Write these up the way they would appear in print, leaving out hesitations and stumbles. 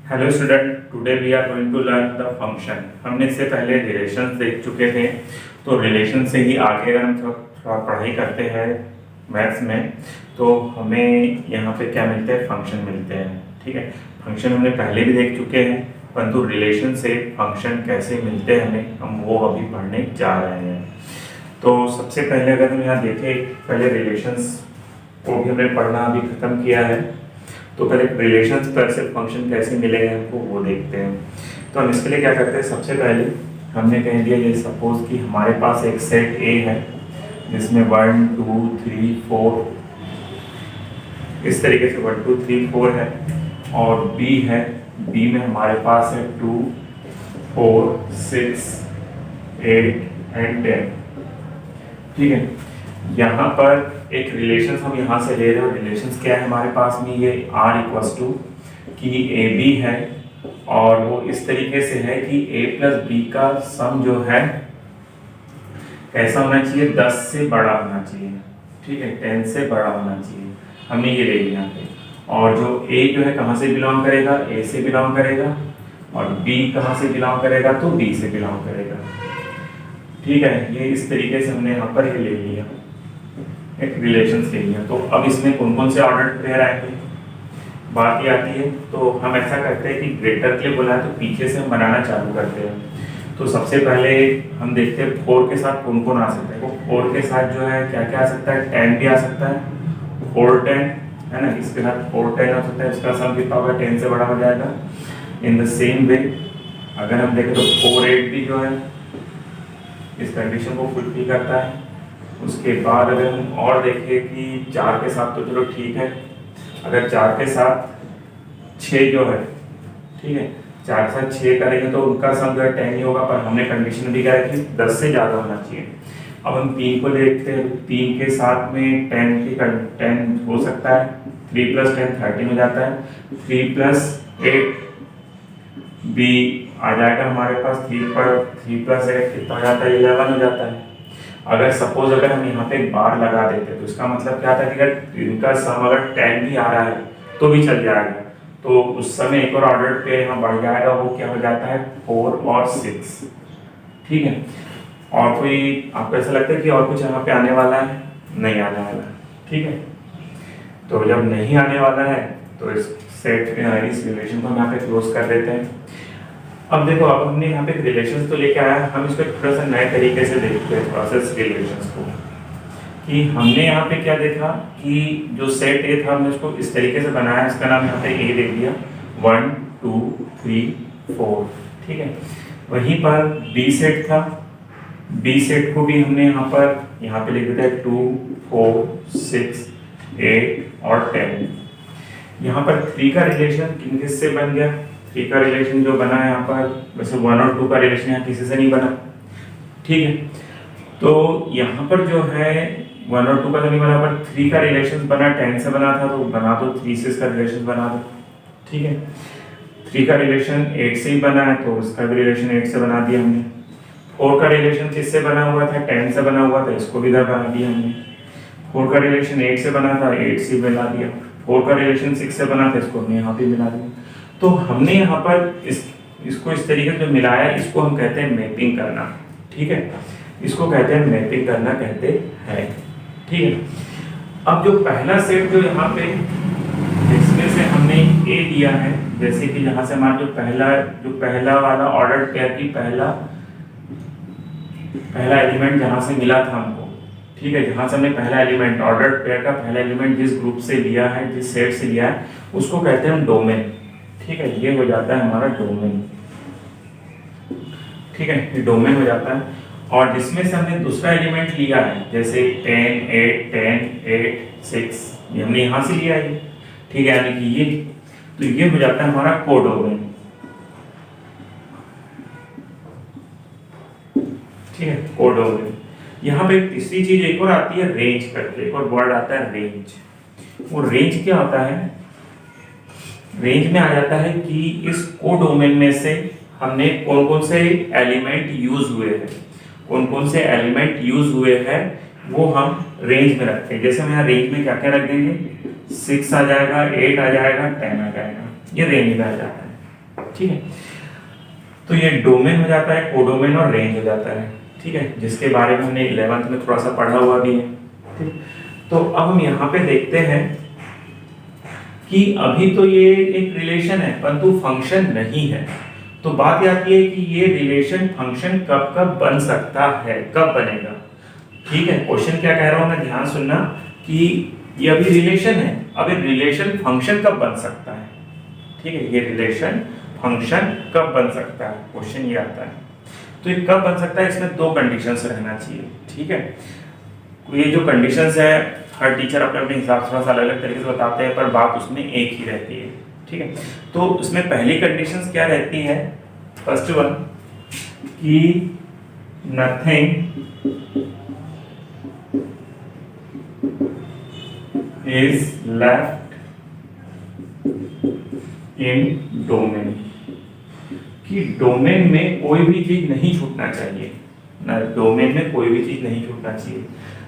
Hello student, today we are going to learn the function. हमने इससे पहले relations देख चुके थे, तो रिलेशन से ही आगे अगर हम थोड़ा पढ़ाई करते हैं मैथ्स में, तो हमें यहाँ पे क्या मिलते हैं, फंक्शन मिलते हैं। ठीक है, फंक्शन हमने पहले भी देख चुके हैं, परंतु रिलेशन से फंक्शन कैसे मिलते हैं हमें, हम वो अभी पढ़ने जा रहे हैं। तो सबसे पहले अगर हम यहाँ देखें, पहले रिलेशंस को भी हमने पढ़ना अभी खत्म किया है, तो पहले रिलेशंस पर से फंक्शन कैसे मिलेगा हमको वो देखते हैं। तो हम इसके लिए क्या करते हैं, सबसे पहले हमने कह दिया ये सपोज कि हमारे पास एक सेट ए है जिसमें 1 2 3 4 इस तरीके से 1 2 3 4 है, और बी है, बी में हमारे पास है 2 4 6 8 एंड 10। ठीक है, यहाँ पर एक रिलेशन हम यहाँ से ले रहे हैं। रिलेशन क्या है हमारे पास में, ये R इक्वल्स टू कि ए बी है, और वो इस तरीके से है कि a प्लस बी का सम जो है कैसा होना चाहिए, 10 से बड़ा होना चाहिए। ठीक है, 10 से बड़ा होना चाहिए, हमने ये ले लिया है। और जो a जो है कहाँ से बिलोंग करेगा, a से बिलोंग करेगा, और b कहाँ से बिलोंग करेगा, तो b से बिलोंग करेगा। ठीक है, ये इस तरीके से हमने यहाँ पर ये ले लिया, एक रिलेशंस ले लिया। तो अब इसमें कौन कौन से ऑर्डर पेयर आएंगे, बात ये आती है। तो हम ऐसा करते हैं कि ग्रेटर के लिए बोला है तो पीछे से हम बनाना चालू करते हैं। तो सबसे पहले हम देखते हैं 4 के साथ कौन कौन आ सकता है। वो 4 के साथ जो है क्या क्या आ सकता है, 10 भी आ सकता है, 4 10 है ना, इसके साथ 4 10 आ सकता है, इसका सम कितना होगा, 10 से बड़ा हो जाएगा। इन द सेम वे अगर हम देखें तो 4 8 भी जो है इस कंडीशन को फुलफिल करता है। उसके बाद अगर हम और देखें कि 4 के साथ तो चलो ठीक है, अगर 4 के साथ 6 जो है, ठीक है, 4 के साथ 6 करेंगे तो उनका सम जो है 10 ही होगा, पर हमने कंडीशन भी क्या है कि 10 से ज़्यादा होना चाहिए। अब हम 3 को देखते हैं, 3 के साथ में 10 हो सकता है, 3 + 10 13 हो जाता है, 3 + 8 भी आ जाएगा हमारे पास, 3 + 8 कितना हो जाता है, 11 हो जाता है। अगर सपोज अगर हम यहाँ पे एक बार लगा देते तो इसका मतलब क्या था कि अगर इनका सम अगर 10 भी आ रहा है तो भी चल जाएगा। तो उस समय एक और ऑर्डर पे यहाँ बढ़ जाएगा, वो क्या हो जाता है, 4 और 6। ठीक है, और कोई आपको ऐसा लगता है कि और कुछ यहाँ पे आने वाला है, नहीं आने वाला है। ठीक है, तो जब नहीं आने वाला है तो इस रिलेशन को हम यहाँ पे क्लोज कर देते हैं। अब देखो, अब हमने यहाँ पे रिलेशंस तो लेके आया, हम इसको थोड़ा सा नए तरीके से देखते हैं प्रोसेस रिलेशंस को। कि हमने यहाँ पे क्या देखा कि जो सेट ए था हमने उसको इस तरीके से बनाया, इसका नाम यहाँ पे ए दे दिया, 1 2 3 4। ठीक है, वहीं पर बी सेट था, बी सेट को भी हमने यहाँ पे लिख देते हैं 2 4 6 8 और 10। यहाँ पर 3 का रिलेशन किससे बन गया, 3 का रिलेशन जो बना है यहाँ पर, वैसे 1 और 2 का रिलेशन यहाँ किसी से नहीं बना। ठीक है, तो यहाँ पर जो है 1 और 2 का तो नहीं बना, पर 3 का रिलेशन बना, 10 से बना था तो बना दो, 3 से इसका रिलेशन बना दो। ठीक है, 3 का रिलेशन 8 से ही बना है तो इसका भी रिलेशन 8 से बना दिया हमने। 4 का रिलेशन किससे बना हुआ था, 10 से बना हुआ था, इसको भी इधर बना दिया हमने। 4 का रिलेशन 8 से बना था, 8 से मिला दिया। 4 का रिलेशन 6 से बना था, इसको हमने यहाँ पे मिला दिया। तो हमने यहाँ पर इसको इस तरीके से जो मिलाया, इसको हम कहते हैं मैपिंग करना। ठीक है, इसको कहते हैं मैपिंग करना कहते हैं। ठीक है, अब जो पहला सेट जो यहाँ पे इसमें से हमने ए दिया है, जैसे कि यहाँ से हमारा जो पहला वाला ऑर्डर पेयर की पहला एलिमेंट जहाँ से मिला था हमको, ठीक है, जहाँ से हमने पहला एलिमेंट ऑर्डर पेयर का पहला एलिमेंट जिस ग्रुप से लिया है, जिस सेट से लिया है, उसको कहते हैं डोमेन। ठीक है, ये हो जाता है हमारा डोमेन। ठीक है, ये डोमेन हो जाता है। और जिसमें से हमने दूसरा एलिमेंट लिया है, जैसे 10 8 10 8 6, ये हमने यहाँ से लिया है। ठीक है, यानी कि ये, तो ये हो जाता है हमारा कोडोमेन। ठीक है, कोडोमेन। यहाँ पे तीसरी चीज एक और आती है, रेंज करके एक और वर्ड आता है, रेंज। वो रेंज क्या होता है, रेंज में आ जाता है कि इस कोडोमेन में से हमने कौन कौन से एलिमेंट यूज हुए हैं, कौन कौन से एलिमेंट यूज हुए हैं वो हम रेंज में रखते हैं। जैसे हम यहाँ रेंज में क्या क्या रख देंगे, 6 आ जाएगा, 8 आ जाएगा, 10 आ जाएगा, ये रेंज में आ जाता है। ठीक है। तो ये डोमेन हो जाता है, कोडोमेन और रेंज हो जाता है, ठीक है, जिसके बारे में हमने 11th में थोड़ा सा पढ़ा हुआ भी है, ठीक। तो अब हम यहाँ पे देखते हैं कि अभी तो ये एक रिलेशन है परंतु फंक्शन नहीं है। तो बात आती है कि ये रिलेशन फंक्शन कब कब बन सकता है, कब बनेगा, ठीक है। क्वेश्चन क्या कह रहा हूं मैं, ध्यान सुनना कि ये अभी रिलेशन है, अब ये रिलेशन फंक्शन कब बन सकता है, ठीक है। ये रिलेशन फंक्शन कब बन सकता है, क्वेश्चन ये आता है। तो ये कब बन सकता है, इसमें दो कंडीशंस रहना चाहिए, ठीक है। ये जो कंडीशंस है हर टीचर अपने अपने हिसाब से थोड़ा अलग अलग तरीके से बताते हैं, पर बात उसमें एक ही रहती है, ठीक है। तो उसमें पहली कंडीशंस क्या रहती है, फर्स्ट वन कि nothing is left in domain, कि डोमेन में कोई भी चीज नहीं छूटना चाहिए ना, डोमेन में कोई भी चीज नहीं छूटना चाहिए।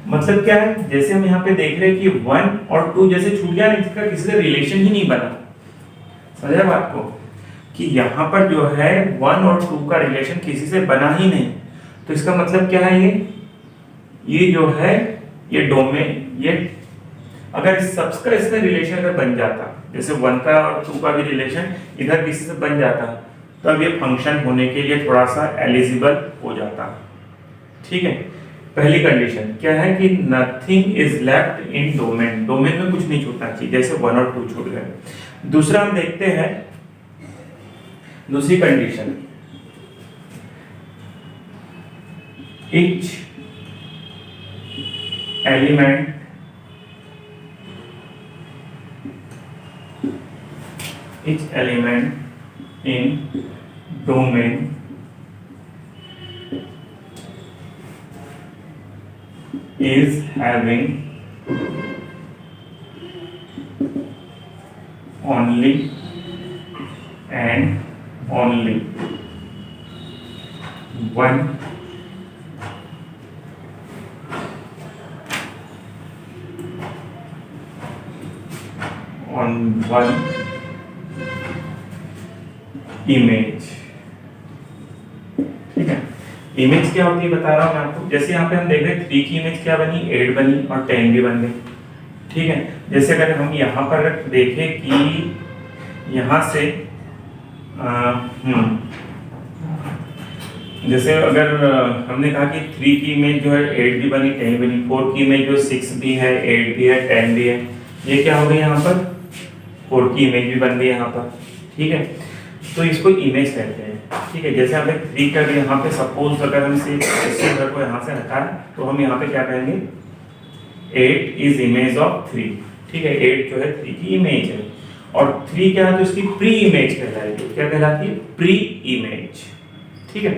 मतलब क्या है, जैसे हम यहाँ पे देख रहे हैं कि 1 और 2 जैसे छूट गया नहीं, इसका किसी से रिलेशन ही नहीं बना, समझा बात को, कि यहाँ पर जो है 1 और 2 का रिलेशन किसी से बना ही नहीं। तो इसका मतलब क्या है, ये जो है ये डोमेन, ये अगर इस सबका इसमें रिलेशन अगर बन जाता, जैसे 1 का और 2 का भी रिलेशन इधर किसी से बन जाता, तब ये फंक्शन होने के लिए थोड़ा सा एलिजिबल हो जाता, ठीक है। पहली कंडीशन क्या है कि nothing is left in domain, domain में कुछ नहीं छूटना चाहिए, जैसे 1 और 2 छूट गए। दूसरा हम देखते हैं दूसरी condition, each element in domain is having only and only one image, ठीक है। इमेज क्या होती है बता रहा हूं मैं आपको, जैसे यहाँ पे हम देख रहे हैं 3 की इमेज क्या बनी, 8 बनी और 10 भी बन गई, ठीक है। जैसे अगर हम यहाँ पर देखें कि यहाँ से जैसे अगर हमने कहा कि 3 की इमेज जो है 8 भी बनी 10 भी बनी, 4 की इमेज जो 6 भी है 8 भी है 10 भी है, ये क्या हो गई यहाँ पर 4 की इमेज भी बन गई यहाँ पर, ठीक है। तो इसको इमेज कहते हैं, ठीक है। जैसे हमने 3 का यहाँ पे सपोज अगर हम इस घर को यहाँ से हटा तो हम यहाँ पे क्या कहेंगे, 8 इज इमेज ऑफ 3, ठीक है। 8 जो है 3 की इमेज है और 3 क्या है तो इसकी प्री इमेज कहलाएगी, क्या कहलाती है, प्री इमेज, ठीक है।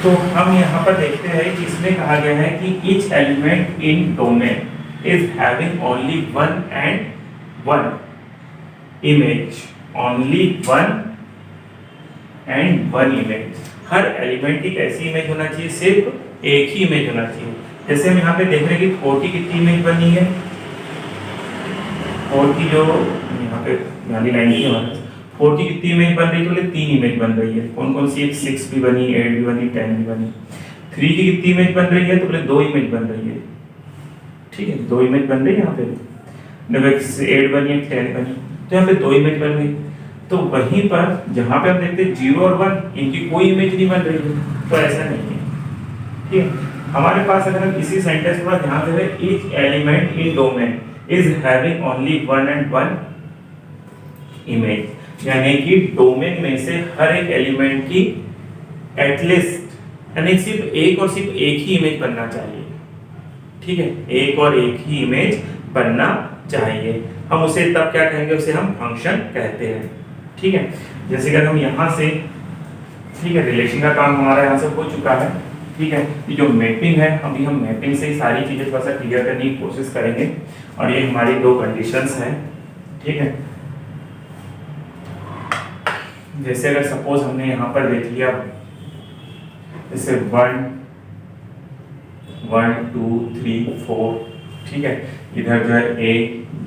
तो हम यहाँ पर देखते हैं कि इसमें कहा गया है कि each element in domain is having only one and one image, only one and one image। Her element की ऐसी इमेज होना चाहिए, सिर्फ एक ही इमेज होना चाहिए। जैसे हम यहाँ पे देख रहे हैं कि 4 की कितनी इमेज बनी है, 4 की जो यहाँ पे गाली लाइन नहीं है, 4 की कितनी इमेज बन रही है, तो 3 इमेज बन रही है। कौन कौन सी, एक 6 भी बनी, 8 भी बनी, 10 भी बनी। 3 की कितनी इमेज बन रही है, तो बोले 2 इमेज बन रही है, ठीक है, 2 इमेज बन रही है यहाँ पे। जब 8 बनी 10 बनी तो यहाँ पे 2 इमेज बन गई। तो वहीं पर जहाँ पे हम देखते हैं 0 और 1 इनकी कोई इमेज नहीं बन रही है, तो ऐसा नहीं है, ठीक है। हमारे पास अगर हम इसी सेंटेंस पर ध्यान दे रहे, each element in domain is having only one and one image, यानी कि डोमेन में से हर एक एलिमेंट की एटलीस्ट यानी सिर्फ एक ही इमेज बनना चाहिए, ठीक है, एक और एक ही इमेज बनना चाहिए। हम उसे तब क्या कहेंगे, उसे हम फंक्शन कहते हैं, ठीक है। जैसे कि हम यहाँ से, ठीक है, रिलेशन का काम हमारा यहाँ से हो चुका है, ठीक है। ये जो मैपिंग है अभी हम मैपिंग से ही सारी चीजें थोड़ा सा क्लियर करने की कोशिश करेंगे और ये हमारी 2 कंडीशंस हैं, ठीक है। जैसे अगर सपोज हमने यहाँ पर देख लिया जैसे 1 2 3 4, ठीक है, इधर जो है A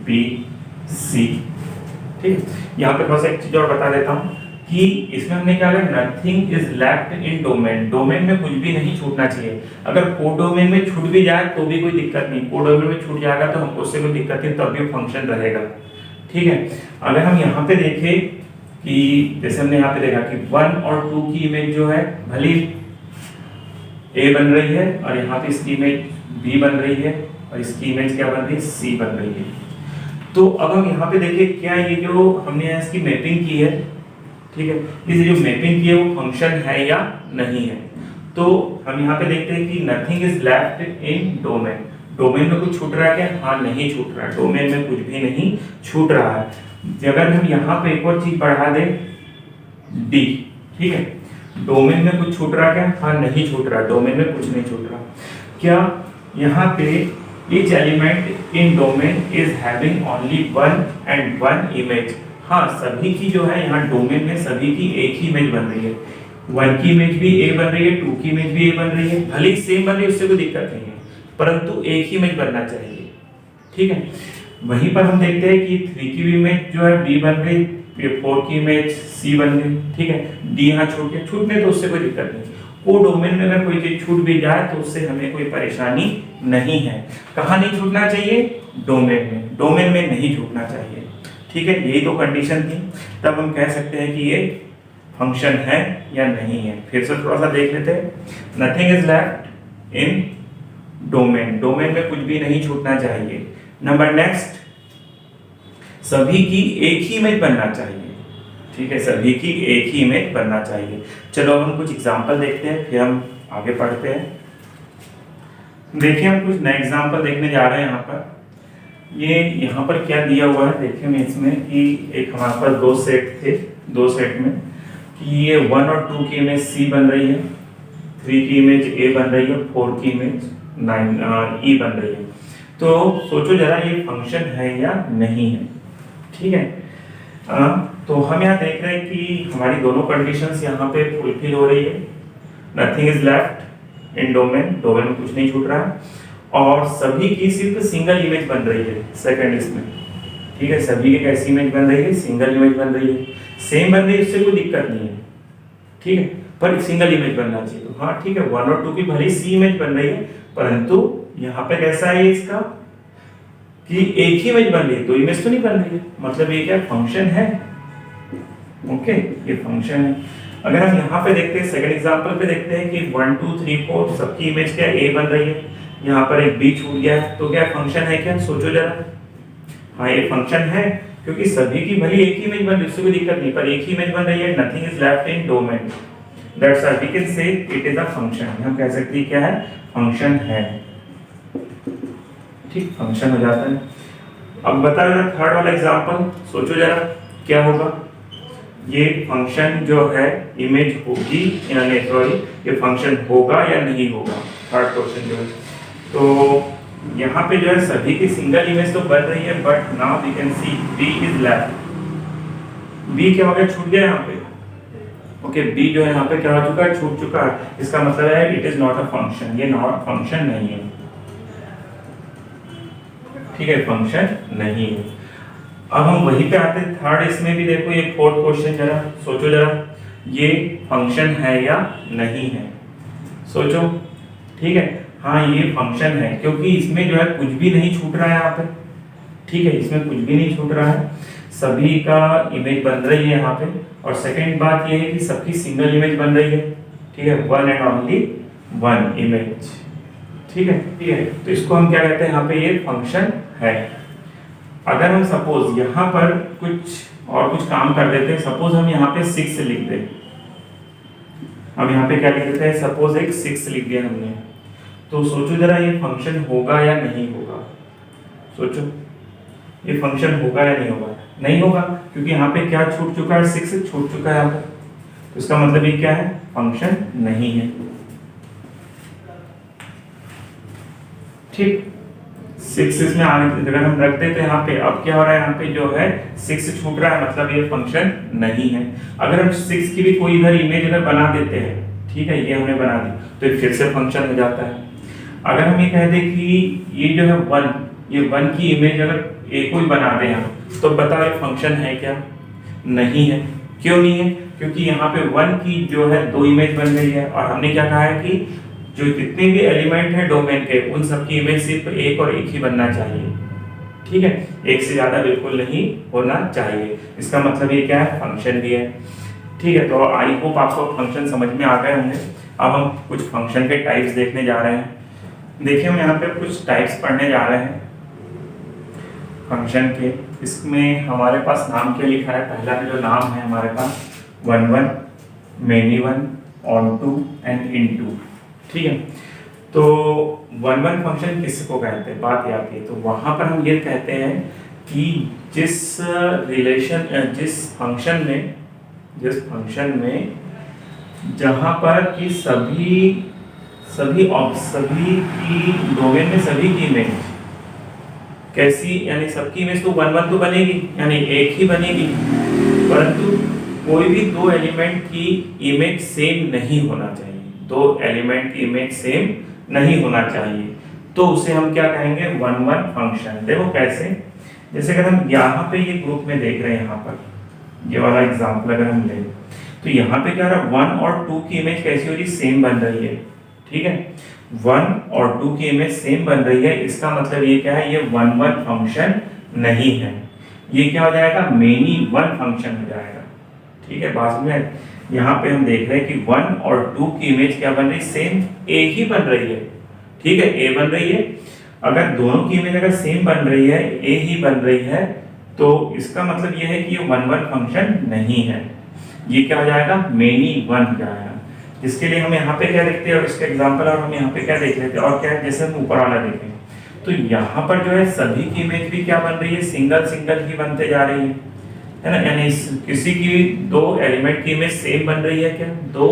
B C, ठीक है। यहाँ पे थोड़ा सा एक चीज और बता देता हूँ कि इसमें हमने क्या कहा, nothing is left in domain, domain में कुछ भी नहीं छूटना चाहिए। अगर कोडोमेन में छूट भी जाए तो भी कोई दिक्कत नहीं, कोडोमेन में छूट जाएगा तो हमको उससे कोई दिक्कत नहीं, तब भी फंक्शन रहेगा। ठीक है, अगर हम यहाँ पे देखें कि जैसे हमने यहाँ पे देखा कि 1 और 2 की इमेज जो है भली ए बन रही है, और यहाँ पे इसकी इमेज बी बन रही है, और इसकी इमेज क्या बन रही है, सी बन रही है। तो अब हम यहाँ पे देखें क्या ये जो हमने यहाँ इसकी मैपिंग की है, ठीक है, इस जो मैपिंग की है वो फंक्शन है या नहीं है। तो हम यहाँ पे देखते हैं कि nothing is left in domain, domain में कुछ छूट रहा है क्या, हाँ नहीं छूट रहा है, डोमेन में कुछ भी नहीं छूट रहा है। अगर हम यहाँ पे एक और चीज बढ़ा दें डी, ठीक है, डोमेन में कुछ छूट रहा क्या, हाँ नहीं छूट रहा, डोमेन में कुछ नहीं छूट रहा। क्या यहाँ पे each element in domain is having only one and one image, हाँ सभी की जो है यहाँ डोमेन में सभी की एक ही इमेज बन रही है, 1 की इमेज भी ए बन रही है, 2 की इमेज भी ए बन रही है, भले ही सेम बन रही है उससे कोई दिक्कत नहीं है, परंतु एक ही इमेज बनना चाहिए। ठीक है, वहीं पर हम देखते हैं कि 3 की भी इमेज जो है बी बन गई, 4 की इमेज सी बन गई, ठीक है, डी यहाँ छूट गया, छूटने तो उससे कोई दिक्कत नहीं, वो डोमेन में अगर कोई चीज छूट भी जाए तो उससे हमें कोई परेशानी नहीं है। कहाँ नहीं छूटना चाहिए, डोमेन में, डोमेन में नहीं छूटना चाहिए। ठीक है, यही तो कंडीशन थी, तब हम कह सकते हैं कि ये फंक्शन है या नहीं है। फिर से थोड़ा सा देख लेते हैं, nothing is left in domain, domain में कुछ भी नहीं छूटना चाहिए। नंबर नेक्स्ट, सभी की एक ही इमेज बनना चाहिए। ठीक है, सभी की एक ही इमेज बनना चाहिए। चलो अब हम कुछ एग्जांपल देखते हैं, फिर हम आगे पढ़ते हैं। देखिए हम कुछ नए एग्जांपल देखने जा रहे हैं। यहाँ पर ये यहाँ पर क्या दिया हुआ है, देखिए मैं इसमें कि एक हमारे पास 2 सेट थे, 2 सेट में कि ये 1 और 2 की इमेज सी बन रही है, 3 की इमेज ए बन रही है, 4 की इमेज 9 ई बन रही है। तो सोचो जरा ये फंक्शन है या नहीं है। ठीक है, तो हम यहाँ देख रहे हैं कि हमारी दोनों कंडीशंस यहाँ पे फुलफिल हो रही है। Nothing is left in domain, domain में कुछ नहीं छूट रहा है, और सभी की सिर्फ सिंगल इमेज बन रही है सेकंड इसमें। ठीक है, सभी की कैसी इमेज बन रही है, सिंगल इमेज बन रही है, सेम बन रही है, उससे कोई दिक्कत नहीं है। ठीक है, पर सिंगल इमेज बनना चाहिए। तो हाँ ठीक है, 1 और 2 की भले सी इमेज बन रही है, परंतु यहाँ पे कैसा है इसका कि एक ही इमेज बन रही है, 2 इमेज तो नहीं बन रही है, मतलब ये क्या फंक्शन है। ओके, ये फंक्शन है। अगर हम यहाँ पे देखते हैं, सेकंड एग्जांपल पे देखते हैं कि 1 2 3 4 सबकी इमेज क्या ए बन रही है, यहाँ पर एक बी छूट गया है, तो क्या फंक्शन है क्या, सोचो जरा। हाँ ये फंक्शन है, क्योंकि सभी की भली एक ही इमेज बन रही है, उससे कोई दिक्कत नहीं, पर एक ही इमेज बन रही है। Nothing is left in domain, that's why we can say it is a function. हम कह सकते हैं क्या है, फंक्शन है। ठीक, फंक्शन हो जाता है। अब बताओ जरा थर्ड वाला एग्जांपल, सोचो जरा क्या होगा। ये फंक्शन जो है इमेज होगी या नहीं, सॉरी ये फंक्शन होगा या नहीं होगा, थर्ड क्वेश्चन जो है। तो यहाँ पे जो है सभी की सिंगल इमेज तो बन रही है, but now we can see B is left. B क्या हो गया, छूट गया यहाँ पे। ओके, बी जो है यहाँ पे क्या हो चुका है, छूट चुका है। इसका मतलब है it is not a function, ये नॉट फंक्शन नहीं है। ठीक है, फंक्शन नहीं है। अब हम वहीं पे आते हैं थर्ड, इसमें भी देखो ये फोर्थ क्वेश्चन, जरा सोचो जरा ये फंक्शन है या नहीं है, सोचो। ठीक है, हाँ ये फंक्शन है, क्योंकि इसमें जो है कुछ भी नहीं छूट रहा है यहाँ पे। ठीक है, इसमें कुछ भी नहीं छूट रहा है, सभी का इमेज बन रही है यहाँ पे। और सेकंड बात ये है कि सबकी सिंगल इमेज बन रही है। ठीक है, 1 एंड ओनली 1 इमेज। ठीक है, ठीक है, तो इसको हम क्या कहते हैं, यहाँ पे ये फंक्शन है। अगर हम सपोज यहाँ पर कुछ और कुछ काम कर देते हैं, सपोज हम यहाँ पे 6 लिख दें, हम यहाँ पे क्या लिख देते हैं, सपोज एक 6 लिख दिया हमने, तो सोचो जरा ये फंक्शन होगा या नहीं होगा, सोचो ये फंक्शन होगा या नहीं होगा। नहीं होगा, क्योंकि यहाँ पे क्या छूट चुका है, 6 छूट चुका है यहाँ पे, तो इसका मतलब ये क्या है, फंक्शन नहीं है। ठीक, 6 इसमें आने अगर हम रख देते हैं यहाँ पे, अब क्या हो रहा है, यहाँ पे जो है 6 छूट रहा है, मतलब ये फंक्शन नहीं है। अगर हम 6 की भी कोई इधर इमेज अगर बना देते हैं, ठीक है, ये हमने बना दी, तो ये फिर से फंक्शन हो जाता है। अगर हम ये कह दें कि ये जो है 1, ये 1 की इमेज अगर ए को ही बना दें यहाँ, तो बताओ ये फंक्शन है क्या, नहीं है। क्यों नहीं है, क्योंकि यहाँ पे 1 की जो है 2 इमेज बन रही है, और हमने क्या कहा है कि जो जितने भी एलिमेंट है डोमेन के उन सबकी इमेज सिर्फ एक और एक ही बनना चाहिए। ठीक है, एक से ज्यादा बिल्कुल नहीं होना चाहिए। इसका मतलब ये क्या है, फंक्शन भी है। ठीक है, तो आई होप आपको फंक्शन समझ में आ गए होंगे। अब हम कुछ फंक्शन के टाइप्स देखने जा रहे हैं। देखिए हम यहाँ पे कुछ टाइप्स पढ़ने जा रहे हैं फंक्शन के। इसमें हमारे पास नाम क्या लिखा है, पहला जो नाम है हमारे पास one one, many one, on two and in two. ठीक है, तो वन वन फंक्शन किसको कहते हैं, बात याद है। तो वहां पर हम ये कहते हैं कि जिस फंक्शन में जहां पर कि सभी की डोमेन में सभी की इमेज कैसी, यानी सबकी इमेज तो वन वन तो बनेगी, यानी एक ही बनेगी, परंतु कोई भी दो एलिमेंट की इमेज सेम नहीं होना चाहिए, दो एलिमेंट की इमेज सेम नहीं होना चाहिए, तो उसे हम क्या कहेंगे, वन वन फंक्शन। देखो कैसे, जैसे अगर हम यहाँ पे ये ग्रुप में देख रहे हैं, यहाँ पर ये वाला एग्जांपल अगर हम लें तो यहाँ पे क्या रहा, 1 और 2 की इमेज कैसी हो रही, सेम बन रही है। ठीक है, 1 और 2 की इमेज सेम बन रही है, इसका मतलब ये क्या है, ये वन वन फंक्शन नहीं है, ये क्या हो जाएगा, मेनी वन फंक्शन हो जाएगा। ठीक है, बात में यहाँ पे हम देख रहे हैं कि 1 और 2 की इमेज क्या बन रही है, सेम ए ही बन रही है। ठीक है, ए बन रही है। अगर दोनों की इमेज अगर सेम बन रही है, ए ही बन रही है, तो इसका मतलब यह है कि ये वन वन फंक्शन नहीं है, ये क्या हो जाएगा, मेनी वन हो जाएगा। जिसके लिए हम यहाँ पे क्या देखते हैं, और इसका एग्जांपल और हम यहाँ पे क्या देख लेते हैं, और क्या है, जैसे हम ऊपर वाला देखें तो यहाँ पर जो है सभी की इमेज भी क्या बन रही है, सिंगल सिंगल ही बनते जा रही है ना, यानी किसी की दो एलिमेंट की इमेज सेम बन रही है क्या, दो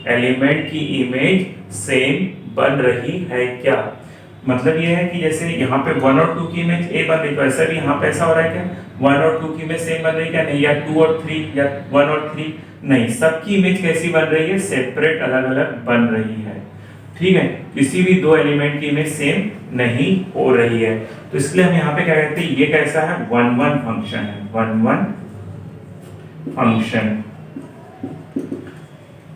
एलिमेंट की इमेज सेम बन रही है क्या, मतलब ये है कि जैसे यहाँ पे 1 और 2 की इमेज ए बन रही, तो ऐसा भी यहाँ पे ऐसा हो रहा है क्या, 1 और 2 की इमेज सेम बन रही है क्या, नहीं, या 2 और 3 या 1 और 3 नहीं, सबकी इमेज कैसी बन रही है, सेपरेट अलग अलग बन रही है। ठीक है, किसी भी दो एलिमेंट की इमेज सेम नहीं हो रही है, तो इसलिए हम यहाँ पे क्या कहते हैं, ये कैसा है, वन वन फंक्शन है, वन वन फंक्शन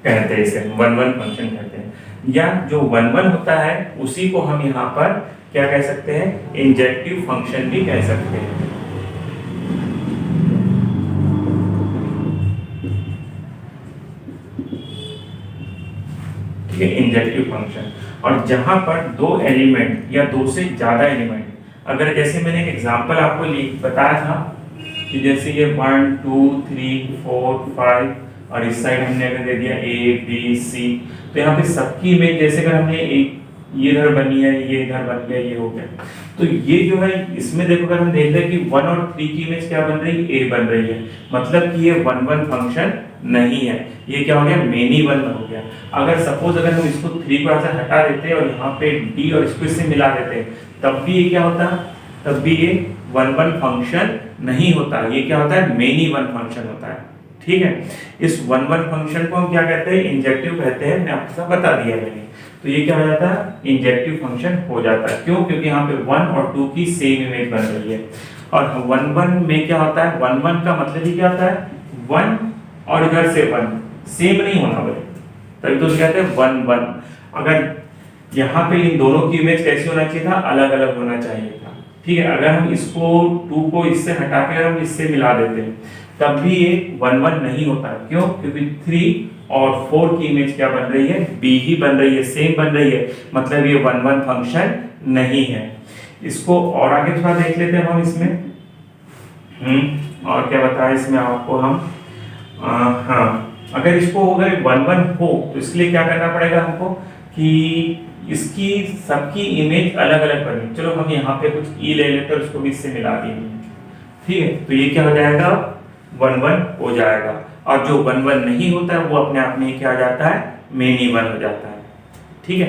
कहते हैं इसे, वन वन फंक्शन कहते हैं। या जो वन वन होता है उसी को हम यहाँ पर क्या कह सकते हैं, इंजेक्टिव फंक्शन भी कह सकते हैं। ठीक है, इंजेक्टिव फंक्शन। और जहां पर दो एलिमेंट या दो से ज्यादा एलिमेंट, अगर जैसे मैंने एक एग्जांपल आपको बताया था कि जैसे ये 1 2 3 4 5 और इस साइड हमने अगर दे दिया ए बी सी, तो यहाँ पे सबकी इमेज जैसे अगर हमने एक ये इधर बनी है, ये इधर बन गया, ये हो गया, तो ये जो है इसमें देखो अगर हम देख रहे हैं कि 1 और 3 की इमेज क्या बन रही है, ए बन रही है, मतलब कि ये वन वन फंक्शन नहीं है, ये क्या हो गया, मेनी वन हो गया। अगर सपोज अगर हम इसको 3 को ऐसे हटा देते और यहाँ पे डी और इसको इससे मिला देते तब भी ये क्या होता, तब भी ये वन वन फंक्शन नहीं होता, ये क्या होता है, मेनी वन फंक्शन होता है। ठीक है, इस वन वन फंक्शन को हम क्या कहते हैं, इंजेक्टिव कहते हैं, मैं आपको सब बता दिया मैंने। तो ये क्या हो जाता है, इंजेक्टिव फंक्शन हो जाता है। क्यों, क्योंकि यहाँ पे 1 और 2 की सेम इमेज बन रही है। और वन वन में क्या होता है, वन वन का मतलब ही क्या होता है, 1 और इधर से 1 सेम नहीं होना बोले, तभी तो कहते हैं वन वन। अगर यहाँ पे इन दोनों की इमेज कैसी होना चाहिए था, अलग अलग होना चाहिए था। ठीक है, अगर हम इसको 2 को इससे हटा के हम इससे मिला देते हैं तब भी ये वन वन नहीं होता। क्यों, क्योंकि 3 और 4 की इमेज क्या बन रही है, बी ही बन रही है, सेम बन रही है, मतलब ये वन वन फंक्शन नहीं है। इसको और आगे थोड़ा देख लेते हैं हम इसमें। और क्या बताया इसमें आपको हम, हाँ, अगर इसको अगर वन वन हो तो इसके लिए क्या करना पड़ेगा हमको कि इसकी सबकी इमेज अलग अलग बनी। चलो हम यहाँ पे कुछ ई ले लेते हैं, उसको भी इससे मिला देंगे। ठीक है, तो ये क्या हो जाएगा, वन वन हो जाएगा। और जो वन वन नहीं होता है वो अपने आप में क्या हो जाता है, मेनी वन हो जाता है। ठीक है,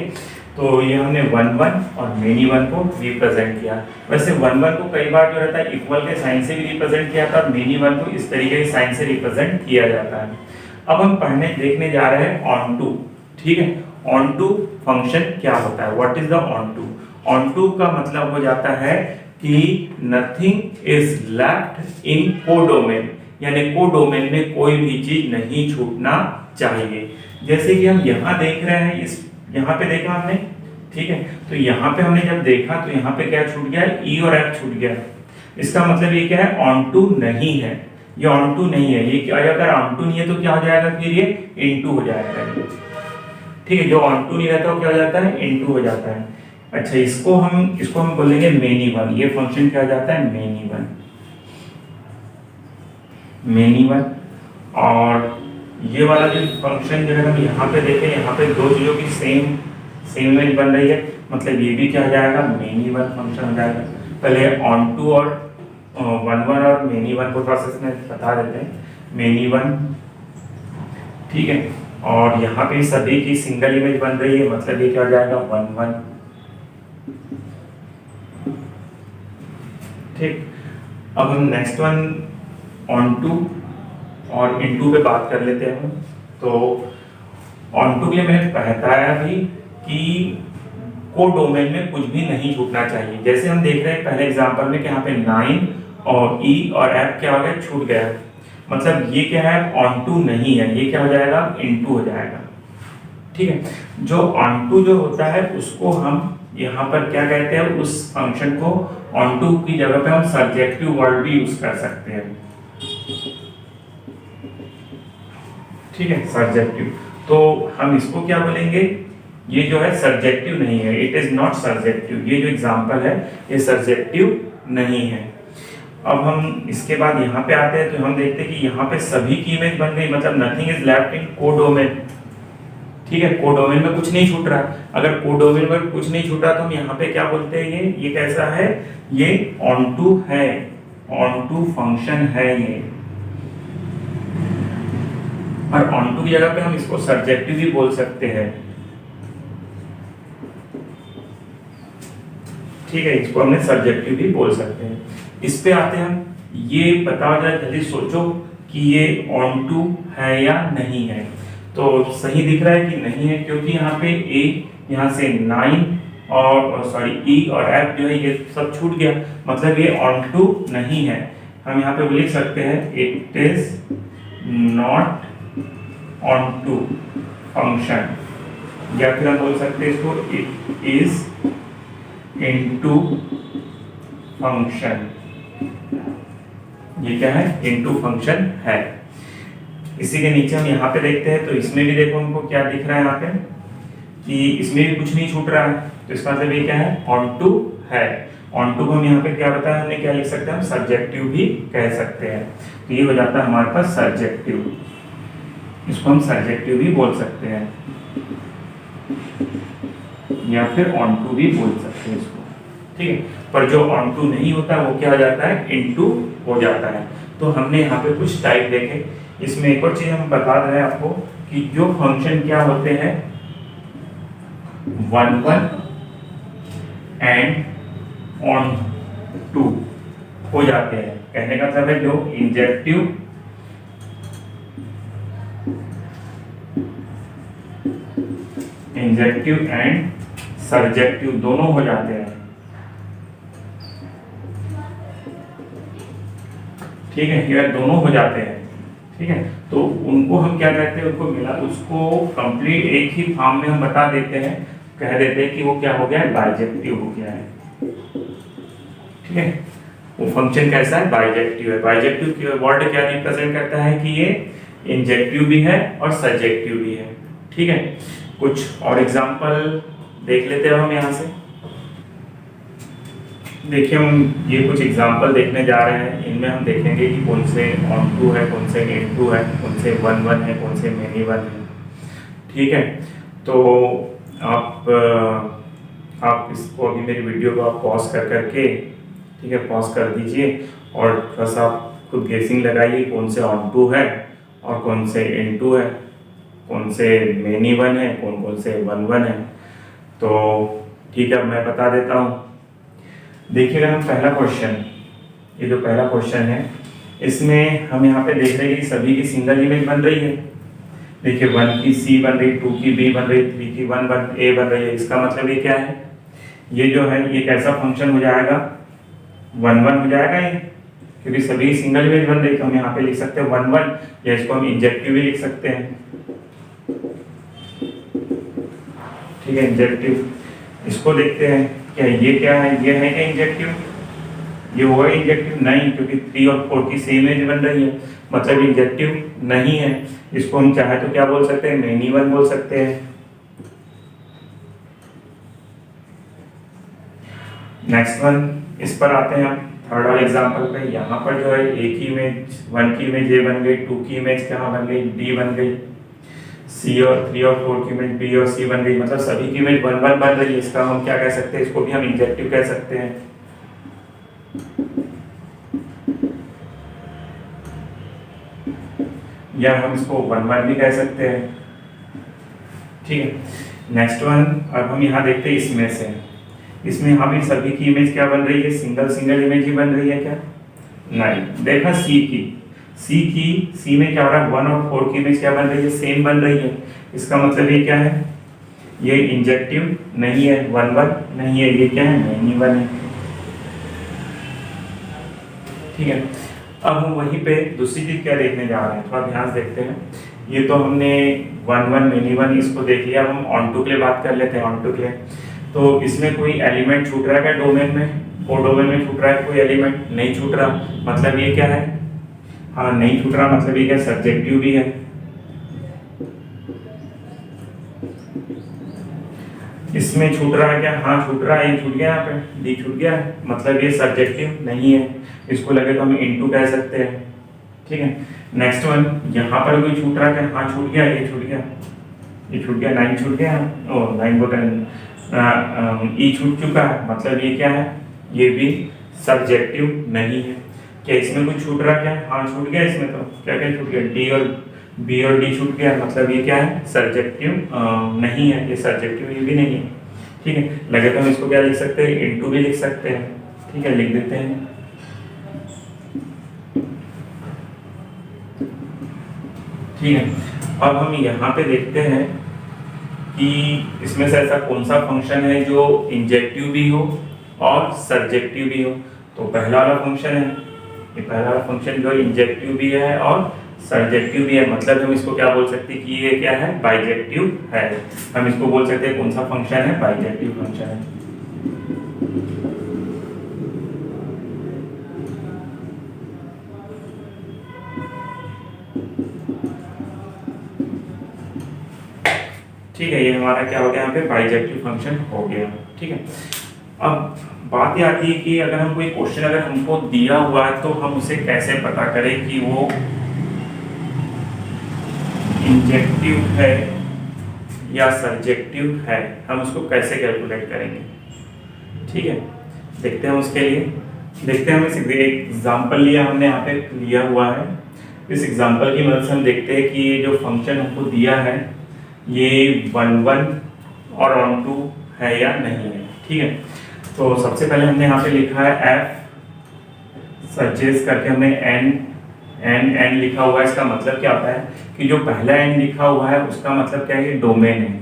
तो ये हमने वन वन और मेनी वन को रिप्रेजेंट किया। वैसे वन वन को कई बार जो रहता है इक्वल के साइन से भी रिप्रेजेंट किया था, और मेनी वन को इस तरीके के साइन से रिप्रेजेंट किया जाता है। अब हम देखने जा रहे हैं ऑन टू। ठीक है, ऑन टू फंक्शन क्या होता है, what is the onto. Onto का मतलब हो जाता है कि nothing is left in codomain, यानी कोडोमेन में कोई भी चीज नहीं छूटना चाहिए। जैसे कि हम यहाँ देख रहे हैं, इस यहाँ पे देखा हमने, ठीक है, तो यहाँ पे हमने जब देखा तो यहाँ पे क्या छूट गया, ई और एफ छूट गया। इसका मतलब ये क्या है, ऑन टू नहीं है, ये ऑन टू नहीं है। ये क्या, अगर ऑन टू नहीं है तो क्या हो जाएगा, फिर ये इनटू हो जाएगा, ठीक है। जो ऑन टू नहीं रहता वो क्या हो जाता है, इनटू हो जाता है। अच्छा, इसको हम बोलेंगे मेनी वन। ये फंक्शन क्या हो जाता है, मेनी वन, मेनी वन। और ये वाला जो फंक्शन जो है हम यहाँ पे देखें, यहाँ पे दो चीजों की सेम इमेज बन रही है, मतलब ये भी क्या हो जाएगा, मेनी वन फंक्शन हो जाएगा। पहले ऑन टू और वन वन और मेनी वन को प्रोसेस में बता देते हैं, मेनी वन, ठीक है। और यहाँ पे सभी की सिंगल इमेज बन रही है, मतलब ये क्या हो जाएगा, वन वन, ठीक। अब हम नेक्स्ट वन ऑन टू और इनटू पे बात कर लेते हैं। तो ऑन टू के लिए मैंने बताया भी कि कोडोमेन में कुछ भी नहीं छूटना चाहिए। जैसे हम देख रहे हैं पहले एग्जांपल में कि यहाँ पे 9 और ई और एफ क्या हो गया, छूट गया, मतलब ये क्या है, ऑन टू नहीं है, ये क्या हो जाएगा, इनटू हो जाएगा, ठीक है। जो ऑन टू जो होता है उसको हम यहाँ पर क्या कहते हैं, उस फंक्शन को ऑन टू की जगह पे हम सब्जेक्टिव वर्ड भी यूज कर सकते हैं, ठीक है, सब्जेक्टिव। तो हम इसको क्या बोलेंगे, ये जो है सब्जेक्टिव नहीं है, इट इज नॉट सब्जेक्टिव। ये जो एग्जांपल है ये सब्जेक्टिव नहीं है। अब हम इसके बाद यहाँ पे आते हैं तो हम देखते हैं कि यहाँ पे सभी की इमेज बन गई, मतलब nothing is left in codomain, ठीक है। कोडोमेन में कुछ नहीं छूट रहा। अगर कोडोमेन में कुछ नहीं छूट रहा तो हम यहाँ पे क्या बोलते हैं, ये कैसा है, ये ऑन टू है, ऑन टू फंक्शन है ये। और ऑन टू की जगह पे हम इसको सब्जेक्टिव भी बोल सकते हैं, ठीक है, इसको हमने सब्जेक्टिव भी बोल सकते हैं। इस पे आते हैं हम, ये बताओ जरा जल्दी सोचो कि ये ऑन टू है या नहीं है। तो सही दिख रहा है कि नहीं है, क्योंकि यहाँ पे ए, यहाँ से 9 और सॉरी ई और एफ जो है ये सब छूट गया, मतलब ये ऑन टू नहीं है। हम यहाँ पे लिख सकते हैं it is not onto function, या फिर हम बोल सकते हैं इसको इट इज इनटू फंक्शन। ये क्या है, इनटू फंक्शन है। इसी के नीचे हम यहाँ पे देखते हैं तो इसमें भी देखो हमको क्या दिख रहा है यहाँ पे कि इसमें भी कुछ नहीं छूट रहा है, तो इसका मतलब ये क्या है, ऑन टू है। ऑन टू को हम यहाँ पे क्या बताया हमने, क्या लिख सकते हैं हम, सब्जेक्टिव भी कह सकते हैं। तो ये हो जाता है हमारे पास सब्जेक्टिव, इसको हम सब्जेक्टिव भी बोल सकते हैं, या फिर ऑन टू भी बोल सकते हैं इसको, ठीक है। पर जो ऑन टू नहीं होता वो क्या हो जाता है, इनटू हो जाता है। तो हमने यहाँ पे कुछ टाइप देखे। इसमें एक और चीज हम बता रहे हैं आपको कि जो फंक्शन क्या होते हैं, 1 1 एंड ऑन टू हो जाते हैं। कहने का मतलब है जो इंजेक्टिव एंड सब्जेक्टिव दोनों हो जाते हैं, ठीक है, ये दोनों हो जाते हैं, ठीक है। तो उनको हम क्या कहते हैं, उनको मिला, उसको कंप्लीट एक ही फॉर्म में हम बता देते हैं, कह देते हैं कि वो क्या हो गया, बाइजेक्टिव हो गया है, ठीक है। वो फंक्शन कैसा है, बाइजेक्टिव है। बाइजेक्टिव वर्ड क्या रिप्रेजेंट करता है कि ये इंजेक्टिव भी है और सब्जेक्टिव भी है, ठीक है। कुछ और एग्जांपल देख लेते हैं हम यहाँ से। देखिए हम ये कुछ एग्जांपल देखने जा रहे हैं, इनमें हम देखेंगे कि कौन से ऑन टू है, कौन से इन टू है, कौन से 1 1 है, कौन से मेनी वन है, ठीक है। तो आप इसको अभी मेरी वीडियो को आप पॉज कर करके, ठीक है, पॉज कर दीजिए और थोड़ा सा खुद गेसिंग लगाइए कौन से ऑन टू है और कौन से इन टू है, कौन से मेनी वन है, कौन कौन से 1 1 है। तो ठीक है, मैं बता देता हूँ। देखिएगा हम पहला क्वेश्चन, ये जो पहला क्वेश्चन है इसमें हम यहाँ पे देख रहे हैं कि सभी की सिंगल इमेज बन रही है। देखिए 1 की सी बन रही, 2 की बी बन रही, 3 की 1 ए बन रही है। इसका मतलब ये क्या है, ये जो है ये कैसा फंक्शन हो जाएगा, 1 1 हो जाएगा ये, क्योंकि सभी सिंगल इमेज बन रही, तो हम यहाँ पे लिख सकते हैं 1 1, या इसको हम इंजेक्टिव भी लिख सकते हैं। ठीक है, इंजेक्टिव। इसको देखते हैं क्या ये क्या है, ये है क्या इंजेक्टिव, ये हुआ इंजेक्टिव नहीं, क्योंकि 3 और 4 की सेम इमेज बन रही है, मतलब इंजेक्टिव नहीं है। इसको हम चाहे तो क्या बोल सकते हैं, मेनी वन बोल सकते हैं। नेक्स्ट वन, इस पर आते हैं हम थर्ड वाले एग्जांपल पे। यहाँ पर जो है एक ही इमेज, 1 की इमेज ए बन गई, 2 की इमेज क्या बन गई, डी बन गई, सी और 3 और 4 की इमेज बी और सी बन गई, मतलब सभी की इमेज 1 1 बन रही है। इसका हम क्या कह सकते हैं, इसको भी हम इंजेक्टिव कह सकते हैं। या हम इसको 1 1 भी कह सकते हैं। ठीक है, नेक्स्ट वन, अब हम यहाँ देखते हैं इसमें से, इसमें हमें सभी की इमेज क्या बन रही है, सिंगल सिंगल इमेज ही बन रही है क्या, नहीं। देखा सी में क्या हो रहा है, 1 और 4 की इमेज क्या बन रही है, सेम बन रही है। इसका मतलब ये क्या है, ये इंजेक्टिव नहीं है, 1 1 नहीं है, ये क्या है, मेनी वन है। ठीक है, अब हम वहीं पे दूसरी चीज क्या देखने जा रहे हैं, थोड़ा ध्यान से देखते हैं। ये तो हमने 1 1 मेनी वन इसको देख लिया, अब हम ऑन टू के लिए बात कर लेते हैं। ऑन टू के लिए तो इसमें कोई एलिमेंट छूट रहा है क्या डोमेन में, कोड डोमेन में छूट रहा है कोई एलिमेंट, नहीं छूट रहा, मतलब ये क्या है, हाँ नहीं छूट रहा, मतलब ये क्या सब्जेक्टिव भी है। इसमें छूट रहा है क्या, हाँ छूट रहा है, ये छूट गया, यहाँ पे डी छूट गया है, मतलब ये सब्जेक्टिव नहीं है। इसको लगे तो हम इनटू कह सकते हैं। ठीक है, नेक्स्ट वन, यहाँ पर कोई छूट रहा है क्या, हाँ छूट गया, ये छूट गया, ये छूट गया, 9 छूट गया, ओ 9 बटन ई छूट चुका है, मतलब ये क्या है, ये भी सब्जेक्टिव नहीं है। क्या इसमें कुछ छूट रहा क्या, हाँ छूट गया, इसमें तो क्या क्या छूट गया, डी और बी और डी छूट गया, मतलब ये क्या है, सब्जेक्टिव नहीं है, ये सब्जेक्टिव ये भी नहीं है। ठीक है, लगे तो हम इसको क्या लिख सकते हैं, इनटू भी लिख सकते हैं। ठीक है, लिख देते हैं। ठीक है, अब हम यहाँ पे देखते हैं कि इसमें से ऐसा कौन सा फंक्शन है जो इंजेक्टिव भी हो और सब्जेक्टिव भी हो। तो पहला वाला फंक्शन है, ये पहला वाला फंक्शन जो इंजेक्टिव भी है और सब्जेक्टिव भी है, मतलब हम इसको क्या बोल सकते हैं कि ये क्या है, बाइजेक्टिव है। हम इसको बोल सकते हैं कौन सा फंक्शन है, बाइजेक्टिव फंक्शन है। ठीक है, ये हमारा क्या हो गया, यहाँ पे बाइजेक्टिव फंक्शन हो गया। ठीक है, अब बात ये आती है कि अगर हम कोई क्वेश्चन अगर हमको दिया हुआ है तो हम उसे कैसे पता करें कि वो इंजेक्टिव है या सब्जेक्टिव है, हम उसको कैसे कैलकुलेट करेंगे। ठीक है, देखते हैं उसके लिए। देखते हैं, हम इस एग्जाम्पल लिया हमने यहाँ पे लिया हुआ है। इस एग्जाम्पल की मदद से हम देखते हैं कि ये जो फंक्शन हमको दिया है ये 1 1 और ऑन टू है या नहीं है। ठीक है, तो सबसे पहले हमने यहाँ पे लिखा है एफ सजेस्ट करके हमने एन लिखा हुआ है। इसका मतलब क्या होता है कि जो पहला एन लिखा हुआ है उसका मतलब क्या है, ये डोमेन है।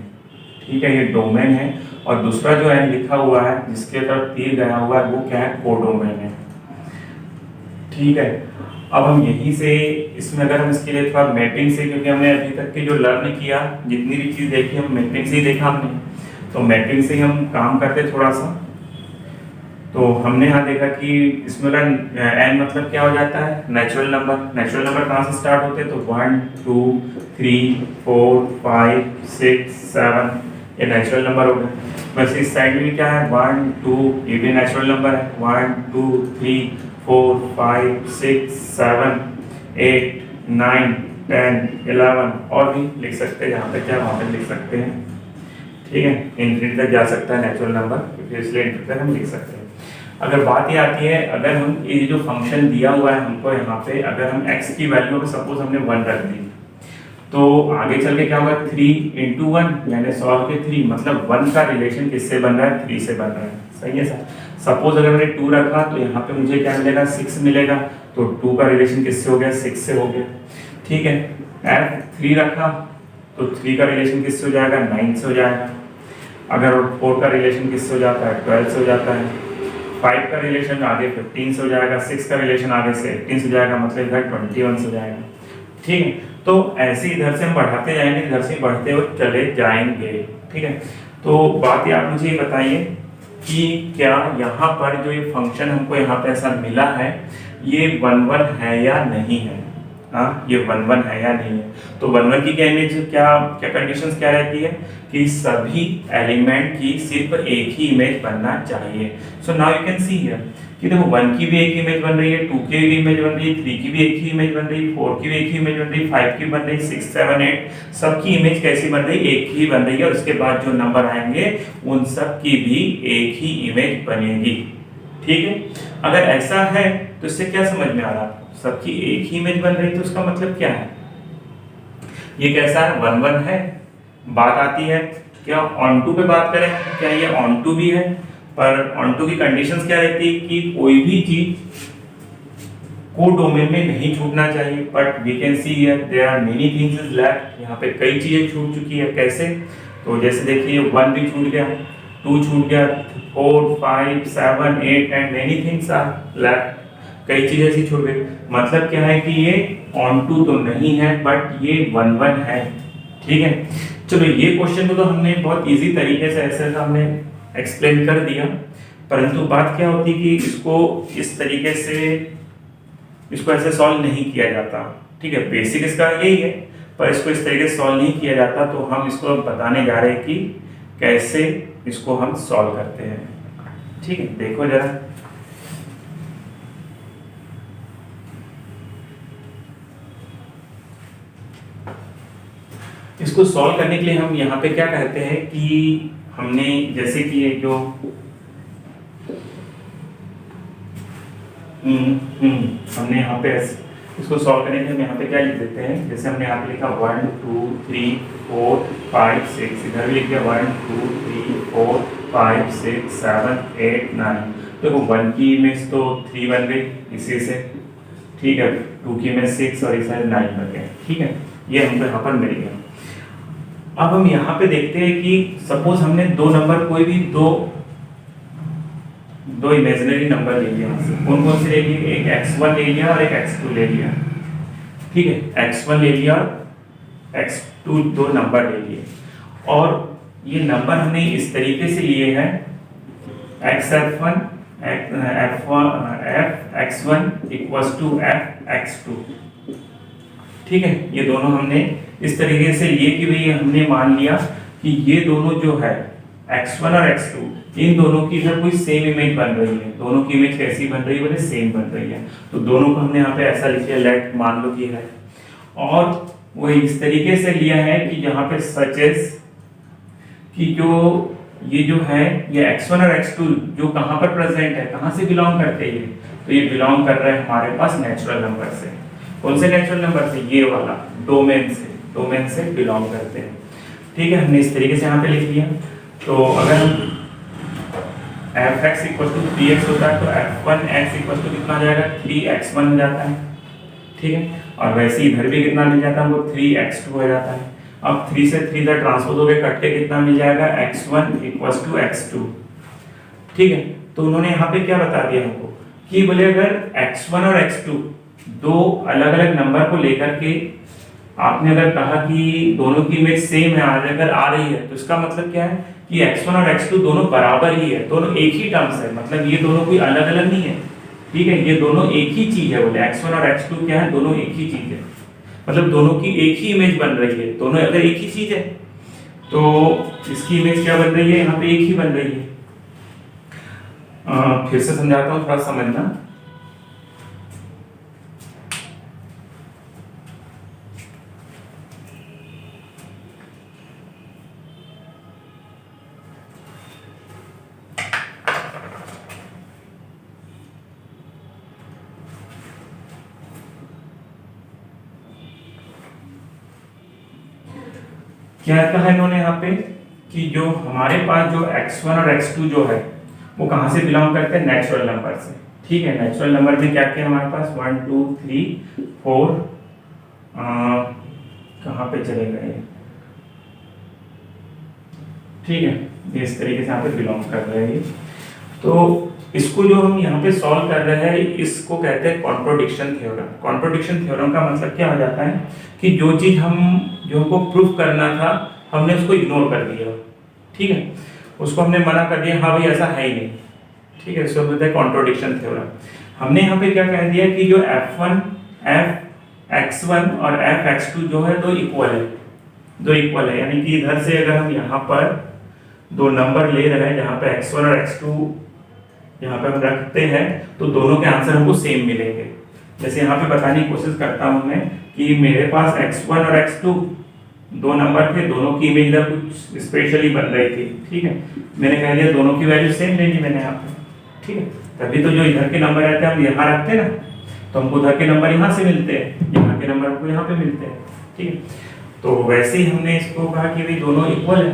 ठीक है, ये डोमेन है, और दूसरा जो एन लिखा हुआ है जिसके तरफ तीर गया हुआ है वो क्या है, कोडोमेन है। ठीक है, अब हम यहीं से इसमें अगर हम इसके लिए थोड़ा मैपिंग से, क्योंकि हमने अभी तक के जो लर्न किया जितनी भी चीज़ देखी हम मैपिंग से ही देखा हमने, तो मैपिंग से ही हम काम करते थोड़ा सा। तो हमने यहाँ देखा कि इसमें एन मतलब क्या हो जाता है, नेचुरल नंबर। नेचुरल नंबर कहाँ से स्टार्ट होते हैं, तो 1 2 3 4 5 6 7 ये नेचुरल नंबर हो गए। वैसे इस साइड में क्या है, 1 2 ये भी नेचुरल नंबर है, 1 2 3 4 5 6 7 8 9 10 11 और भी लिख सकते हैं, जहाँ तक क्या वहाँ तक लिख सकते हैं। ठीक है, इनफिनिटी तक जा सकता है नेचुरल नंबर, क्योंकि इसलिए इनफिनिटी तक हम लिख सकते हैं। अगर बात ये आती है, अगर हम ये जो फंक्शन दिया हुआ है हमको यहाँ पे, अगर हम x की वैल्यू सपोज हमने 1 रख दी, तो आगे चल के क्या होगा, 3 × 1 यानी 100 के 3, मतलब 1 का रिलेशन किससे बन रहा है, 3 से बन रहा है। सही है सर। सपोज अगर मैंने 2 रखा तो यहाँ पे मुझे क्या मिलेगा, 6 मिलेगा, तो 2 का रिलेशन किससे हो गया, 6 से हो गया। ठीक है, f3 रखा तो 3 का रिलेशन किससे हो जाएगा, 9 से हो जाएगा। अगर 4 का रिलेशन किससे हो जाता है, 12 से हो जाता है। 5 का रिलेशन आगे 15 से हो जाएगा, 6 का रिलेशन आगे से 18 से हो जाएगा, मतलब इधर 21 से हो जाएगा। ठीक है, तो ऐसे इधर से हम बढ़ाते जाएंगे, इधर से बढ़ते हुए चले जाएंगे। ठीक है, तो बात ये आप मुझे बताइए कि क्या यहाँ पर जो ये फंक्शन हमको यहाँ पे ऐसा मिला है ये 1 1 है या नहीं है। हाँ, ये 1 1 है या नहीं है। तो 1 1 की क्या इमेज, क्या क्या कंडीशंस क्या रहती है कि सभी एलिमेंट की सिर्फ एक ही इमेज बनना चाहिए। So now you can see here कि देखो 1 की भी एक इमेज बन रही है, 2 की भी इमेज बन रही है, 3 की भी एक ही इमेज बन रही है, 4 की भी एक ही इमेज बन रही है, 5 की बन रही है, 6 7 8 सबकी इमेज कैसी बन रही है, एक ही बन रही है। और उसके बाद जो नंबर आएंगे उन सब की भी एक ही इमेज बनेगी। ठीक है, अगर ऐसा है तो इससे क्या समझ में आ रहा, सबकी एक ही इमेज बन रही, तो उसका मतलब क्या है, ये कैसा है, 1 1 है। बात आती है क्या ऑन टू पे बात करें, क्या ये ऑन टू भी है, पर ऑन टू की कंडीशंस क्या रहती है कि कोई भी चीज को डोमेन में नहीं छूटना चाहिए। But we can see here there are many things is left, यहाँ पे कई चीजें छूट चुकी है। कैसे, तो जैसे देखिए 1 भी छूट गया, 2 छूट गया, 4 5 7 8 and many things are left, कई चीजें ऐसी छूट गई। मतलब क्या है कि ये ऑन टू तो नहीं है बट ये 1 1 है। ठीक है, चलो ये क्वेश्चन को तो हमने बहुत इजी तरीके से ऐसे हमने एक्सप्लेन कर दिया, परंतु बात क्या होती है कि इसको इस तरीके से इसको ऐसे सॉल्व नहीं किया जाता। ठीक है, बेसिक इसका यही है, पर इसको इस तरीके से सॉल्व नहीं किया जाता। तो हम इसको बताने जा रहे हैं कि कैसे इसको हम सॉल्व करते हैं। ठीक है, देखो जरा, इसको सॉल्व करने के लिए हम यहाँ पे क्या कहते हैं कि हमने जैसे कि ये जो हमने यहाँ पे इसको सॉल्व करने के लिए हम यहाँ पे क्या लिख देते हैं, जैसे हमने यहाँ पे लिखा 1 2 3 4 5 6, इधर भी लिख दिया 1 2 3 4 5 6 7 8 9। देखो 1 की इमेज तो 3 बन गई इसी से, ठीक है, 2 की इमेज 6 और इस 9 बन गए। ठीक है, ये हमको यहाँ पर मिल गया। अब हम यहाँ पे देखते हैं कि सपोज हमने दो नंबर, कोई भी दो इमेजिनरी नंबर ले लिया, कौन कौन से ले लिए, एक x1 ले लिया और एक x2 ले लिया। ठीक है, x1 ले लिया और x2 दो नंबर ले लिए, और ये नंबर हमने इस तरीके से लिए हैं xf1 fx1 equals to fx2। ठीक है, ये दोनों हमने इस तरीके से लिए कि भाई हमने मान लिया कि ये दोनों जो है x1 और x2 इन दोनों की इधर कोई सेम इमेज बन रही है। दोनों की इमेज कैसी बन रही है, बोले सेम बन रही है। तो दोनों को हमने यहाँ पे ऐसा लिख लिया, लेट मान लो कि है, और वो इस तरीके से लिया है कि यहाँ पे सच एज कि जो ये जो है ये x1 और x2 जो कहाँ पर प्रेजेंट है, कहाँ से बिलोंग करते हैं, तो ये बिलोंग कर रहे हैं हमारे पास नेचुरल नंबर से। कौन से नेचुरल नंबर से, ये वाला डोमेन से बिलोंग करते हैं। ठीक है, हमने इस तरीके से यहाँ पे लिख लिया। तो अगर हम fx इक्वल टू 3x होता है तो f1x इक्वल टू कितना आ जाएगा, 3x1 हो जाता है। ठीक है, और वैसे इधर भी कितना मिल जाता है, वो 3x2 हो जाता है। अब 3 से 3 इधर ट्रांसपोज हो गए, कट के कितना मिल जाएगा, x1 इक्वल टू x2। ठीक है, तो उन्होंने यहाँ पे क्या बता दिया हमको कि बोले अगर x1 और x2 दो अलग अलग नंबर को लेकर के आपने अगर कहा कि दोनों की इमेज सेम है, आज अगर आ रही है, तो इसका मतलब क्या है कि x1 और x2 दोनों बराबर ही है, दोनों एक ही टर्म्स है, मतलब ये दोनों कोई अलग अलग नहीं है। ठीक है, ये दोनों एक ही चीज है, बोले x1 और x2 क्या है, दोनों एक ही चीज है, मतलब दोनों की एक ही इमेज बन रही है। दोनों अगर एक ही चीज है तो इसकी इमेज क्या बन रही है, यहाँ पे एक ही बन रही है। फिर से समझाता हूँ, थोड़ा समझना। क्या कहा इन्होंने यहाँ पे कि जो हमारे पास जो x1 और x2 जो है वो कहाँ से बिलोंग करते हैं, नेचुरल नंबर से। ठीक है, नेचुरल नंबर में क्या क्या हमारे पास 1 2 3 4 कहाँ पे चले गए। ठीक है, ये इस तरीके से यहाँ पे बिलोंग कर रहे हैं। तो इसको जो हम यहाँ पे सॉल्व कर रहे हैं इसको कहते हैं कॉन्ट्रोडिक्शन थ्योरम। कॉन्ट्रोडिक्शन थ्योरम का मतलब क्या हो जाता है कि जो चीज हमको प्रूफ करना था हमने उसको इग्नोर कर दिया, ठीक है, उसको हमने मना कर दिया, हाँ भाई ऐसा है ही नहीं, ठीक है, इसको बोलते हैं कॉन्ट्रोडिक्शन थ्योरम। हमने यहाँ पे क्या कह दिया कि जो f1 f(x1) और f(x2) जो है दो इक्वल है, यानी कि इधर से अगर हम यहाँ पर दो नंबर ले रहे हैं जहाँ पे x1 और x2 यहाँ पे हम रखते हैं तो दोनों के आंसर हमको सेम मिलेंगे। जैसे यहाँ पे बताने की कोशिश करता हूँ मैं कि मेरे पास x1 और x2 दो नंबर थे, दोनों की इमेज इधर कुछ स्पेशली बन रही थी, ठीक है, मैंने कह दिया दोनों की वैल्यू सेम लेनी मैंने यहाँ पे, ठीक है, तभी तो जो इधर के नंबर रहते हैं हम यहाँ रखते हैं ना, तो हमको उधर के नंबर यहाँ से मिलते हैं, यहाँ के नंबर हमको यहाँ पे मिलते हैं, ठीक है। तो वैसे ही हमने इसको कहा कि भाई दोनों इक्वल है,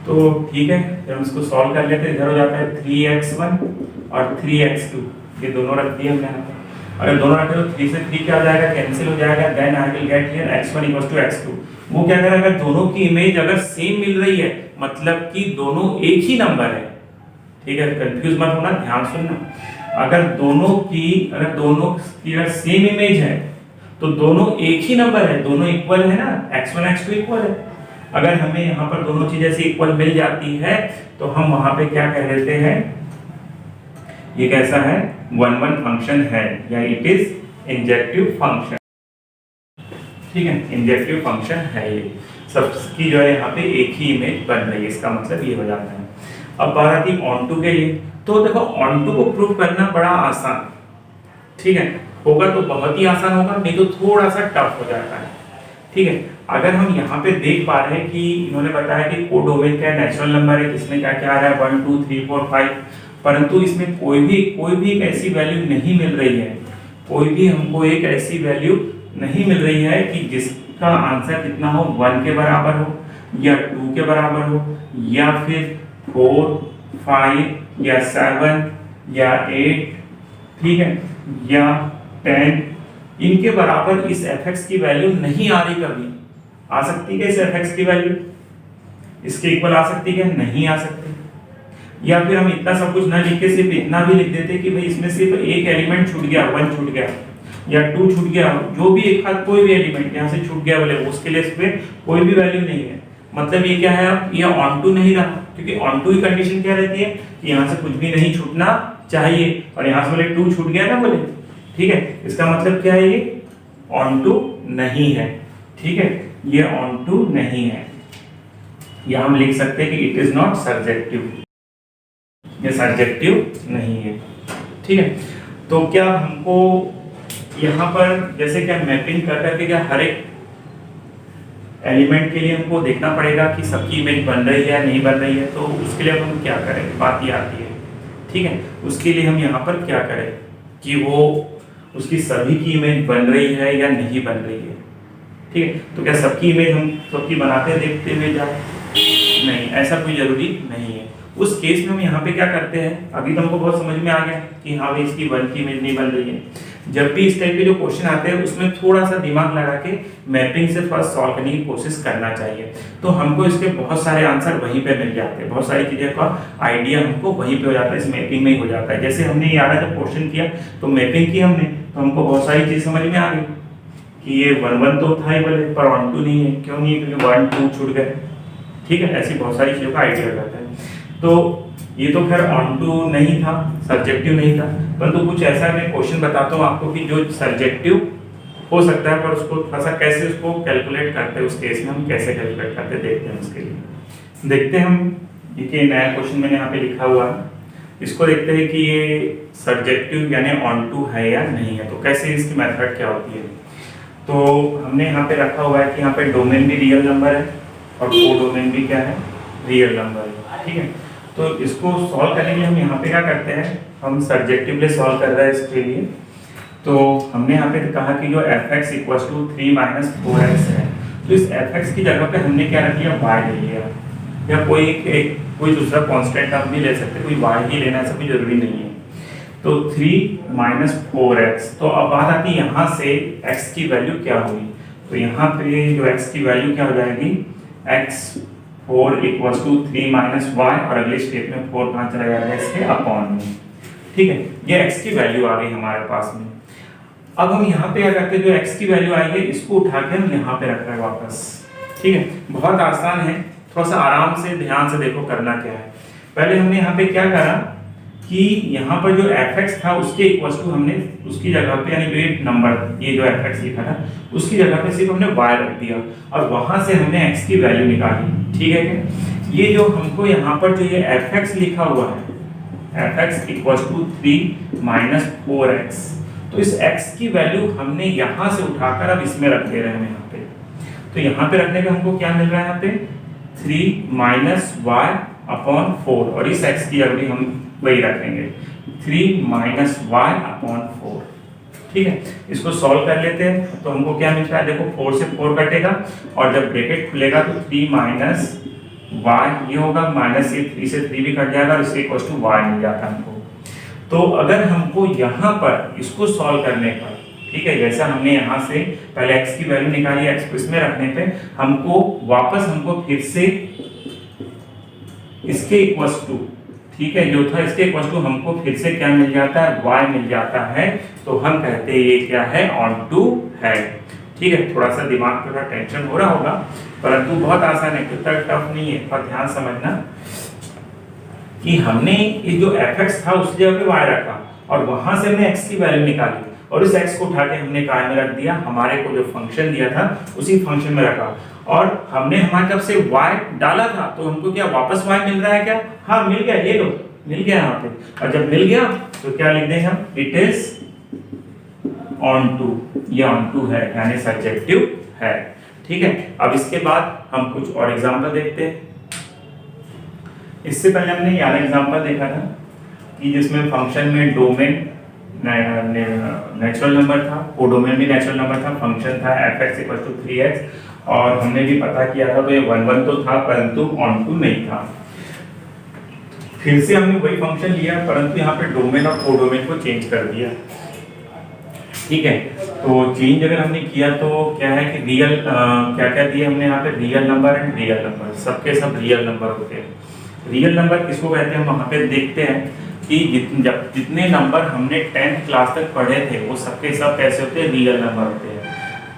तो ठीक है, जब हम इसको सॉल्व कर लेते हैं इधर हो जाता है 3x1 और 3x2, ये दोनों रख दिए हमने यहाँ पे। अगर दोनों रखे तो 3 से 3 क्या हो जाएगा, कैंसिल हो जाएगा, then I will get here x1 = x2। वो क्या करेगा, अगर दोनों की इमेज अगर सेम मिल रही है मतलब कि दोनों एक ही नंबर है, ठीक है, कंफ्यूज मत होना, ध्यान सुनना। अगर दोनों की अगर सेम इमेज है तो दोनों एक ही नंबर है, दोनों इक्वल है ना, x1 x2 इक्वल है। अगर हमें यहाँ पर दोनों चीजें ऐसी इक्वल मिल जाती है तो हम वहां पे क्या कह देते हैं, ये कैसा है, 1-1 फंक्शन है या इट इज इंजेक्टिव फंक्शन, ठीक है, इंजेक्टिव फंक्शन है, ये सबकी जो है यहाँ पे एक ही इमेज बन रही है, इसका मतलब ये हो जाता है। अब बात आती है ऑन टू के लिए, तो देखो ऑन टू को प्रूव करना बड़ा आसान, ठीक है, होगा तो बहुत ही आसान होगा, नहीं तो थोड़ा सा टफ हो जाता है, ठीक है। अगर हम यहाँ पे देख पा रहे हैं कि इन्होंने बताया कि कोडोमेन क्या नेचुरल नंबर है, इसमें क्या क्या आ रहा है 1 2 3 4 5, परंतु इसमें कोई भी एक ऐसी वैल्यू नहीं मिल रही है, कोई भी हमको एक ऐसी वैल्यू नहीं मिल रही है कि जिसका आंसर कितना हो, 1 के बराबर हो या 2 के बराबर हो या फिर 4 5 या 7 या 8, ठीक है, या 10, इनके बराबर इस fx की वैल्यू नहीं आ रही। कभी आ सकती है इस fx की वैल्यू इसके इक्वल आ सकती है, नहीं आ सकती। या फिर हम इतना सब कुछ ना लिख के सिर्फ इतना भी लिख देते कि भाई इसमें सिर्फ एक एलिमेंट छूट गया, 1 छूट गया या 2 छूट गया, जो भी एक हाथ कोई भी एलिमेंट यहाँ से छूट गया बोले उसके लिए इस पे कोई भी वैल्यू नहीं है, मतलब ये क्या है, अब ये ऑन टू नहीं रहा, क्योंकि ऑन टू की कंडीशन क्या रहती है कि यहाँ से कुछ भी नहीं छूटना चाहिए, और यहाँ से बोले 2 छूट गया ना बोले, ठीक है, इसका मतलब क्या है, ये ऑन टू नहीं है, ठीक है, ये ऑन टू नहीं है, या हम लिख सकते हैं कि इट इज नॉट सर्जेक्टिव, ये सर्जेक्टिव नहीं है, ठीक है। तो क्या हमको यहाँ पर जैसे क्या मैपिंग कर करके क्या हर एक एलिमेंट के लिए हमको देखना पड़ेगा कि सबकी इमेज बन रही है या नहीं बन रही है, तो उसके लिए हम क्या करें, बात ये आती है, ठीक है, उसके लिए हम यहाँ पर क्या करें कि वो उसकी सभी की इमेज बन रही है या नहीं बन रही है, ठीक है। तो क्या सबकी इमेज हम सबकी बनाते देखते हुए जाए, नहीं, ऐसा कोई जरूरी नहीं है। उस केस में हम यहाँ पे क्या करते हैं, अभी तो हमको बहुत समझ में आ गया कि हाँ भाई इसकी 1 की इमेज नहीं बन रही है। जब भी इस टाइप के जो क्वेश्चन आते हैं उसमें थोड़ा सा दिमाग लगा के मैपिंग से फर्स्ट सॉल्व करने की कोशिश करना चाहिए, तो हमको इसके बहुत सारे आंसर वहीं पे मिल जाते हैं, बहुत सारी चीजें का आइडिया हमको वहीं पे हो जाता है, इस मैपिंग में ही हो जाता है। जैसे हमने यार जब क्वेश्चन किया तो मैपिंग की हमने, तो हमको बहुत सारी चीज समझ में आ गई कि ये 1 1 तो था ही बोले, पर 1 2 नहीं है, क्यों नहीं है, क्योंकि 1 2 छूट गए, ठीक है, ऐसी बहुत सारी चीजों का आइडिया हो जाता है। तो ये तो खैर ऑन टू नहीं था, सब्जेक्टिव नहीं था, परंतु कुछ ऐसा मैं क्वेश्चन बताता हूँ आपको कि जो सब्जेक्टिव हो सकता है, पर उसको थोड़ा सा कैसे उसको कैलकुलेट करते हैं, उस केस में हम कैसे कैलकुलेट करते हैं देखते हैं। उसके लिए देखते हैं हम, ये नया क्वेश्चन मैंने यहाँ पे लिखा हुआ है, इसको देखते हैं कि ये सब्जेक्टिव यानी ऑन टू है या नहीं है, तो कैसे इसकी मेथड क्या होती है। तो हमने यहाँ पे रखा हुआ है कि यहाँ पे डोमेन भी रियल नंबर है और कोडोमेन भी क्या है, रियल नंबर है, ठीक है। तो इसको सॉल्व करने के लिए हम यहाँ पे क्या करते हैं, हम सब्जेक्टिवली सॉल्व कर रहे हैं इसके लिए। तो हमने यहाँ पे कहा कि जो fx = 3 - 4x है, तो इस fx की जगह पे हमने क्या रख लिया, y ले लिया, या कोई दूसरा कांस्टेंट आप भी ले सकते हैं, कोई y ही लेना ऐसा कोई जरूरी नहीं है। तो 3 - 4x, तो अब बात आती है यहाँ से x की वैल्यू क्या हुई, तो यहाँ पे जो x की वैल्यू क्या हो जाएगी, x 4 = 3 - y, और अगले स्टेप में 4 कहाँ चला जाएगा इसके अपॉन में, ठीक है, ये x की वैल्यू आ गई हमारे पास में। अब हम यहाँ पे क्या करते हैं, जो x की वैल्यू आई है इसको उठा के हम यहाँ पे रख रहे हैं वापस। ठीक है, बहुत आसान है, थोड़ा सा आराम से ध्यान से देखो करना क्या है। पहले हमने यहाँ पे क्या करा कि यहाँ पर जो fx था उसके इक्वल टू हमने उसकी जगह पे, यानी ये नंबर, ये जो fx लिखा था उसकी जगह पे सिर्फ हमने y रख दिया और वहां से हमने x की वैल्यू निकाली। ठीक है क्या, ये जो हमको यहाँ पर जो ये fx लिखा हुआ है, fx equal to 3 minus 4x, तो इस x की वैल्यू हमने यहाँ से उठाकर अब इसमें रख दे रहे हैं यहाँ पे। तो यहाँ पे रखने पे हमको क्या मिल रहा है, यहाँ पे 3 माइनस y अपॉन 4, और इस x की जगह भी हम वही रखेंगे 3 माइनस y अपॉन 4। ठीक है, इसको सॉल्व कर लेते हैं तो हमको क्या मिलता है, देखो 4 से 4 कटेगा और जब ब्रैकेट खुलेगा तो 3 माइनस y ये होगा, माइनस ये 3 से 3 भी कट जाएगा और इसके इक्वल टू y मिल जाता है हमको। तो अगर हमको यहाँ पर इसको सॉल्व करने पर, ठीक है, जैसा हमने यहाँ से पहले x की वैल्यू निकाली, x को इसमें रखने पे हमको वापस फिर से इसके इक्वल टू, ठीक है, जो था इसके इक्वल टू हमको फिर से क्या मिल जाता है, y मिल जाता है। तो हम कहते हैं ये क्या है, ऑन टू है। ठीक है, थोड़ा सा दिमाग पे थोड़ा टेंशन हो रहा होगा परंतु बहुत आसान है, इतना टफ नहीं है। पर ध्यान समझना कि हमने ये जो fx था उस जगह पे y रखा और वहां से हमने x की वैल्यू निकाली और इस x को उठा के हमने काय में रख दिया, हमारे को जो फंक्शन दिया था उसी फंक्शन में रखा और हमने हमारी तरफ से y डाला था तो हमको क्या वापस y मिल रहा है क्या, हाँ मिल गया, ये लो मिल गया यहाँ पे। और जब मिल गया तो क्या लिख देंगे हम, इट इज ऑन टू, ये ऑन टू है यानी सब्जेक्टिव है। ठीक है, अब इसके बाद हम कुछ और एग्जांपल देखते हैं। इससे पहले हमने यार एग्जांपल देखा था कि जिसमें फंक्शन में डोमेन नेचुरल नंबर था, कोडोमेन भी नेचुरल नंबर था, फंक्शन था fx इक्वल टू 3x और हमने भी पता किया था तो ये 1 1 तो था परंतु ऑन टू नहीं था। फिर से हमने वही फंक्शन लिया परंतु यहाँ पे डोमेन और कोडोमेन को चेंज कर दिया। ठीक है, तो चेंज अगर हमने किया तो क्या है कि रियल क्या क्या दिया हमने यहाँ पे, real number and real number, सबके सब रियल नंबर होते हैं। रियल नंबर किसको कहते हैं, हम वहाँ पे देखते हैं कि जितने नंबर हमने 10th क्लास तक पढ़े थे वो सबके सब कैसे होते हैं, रियल नंबर होते हैं।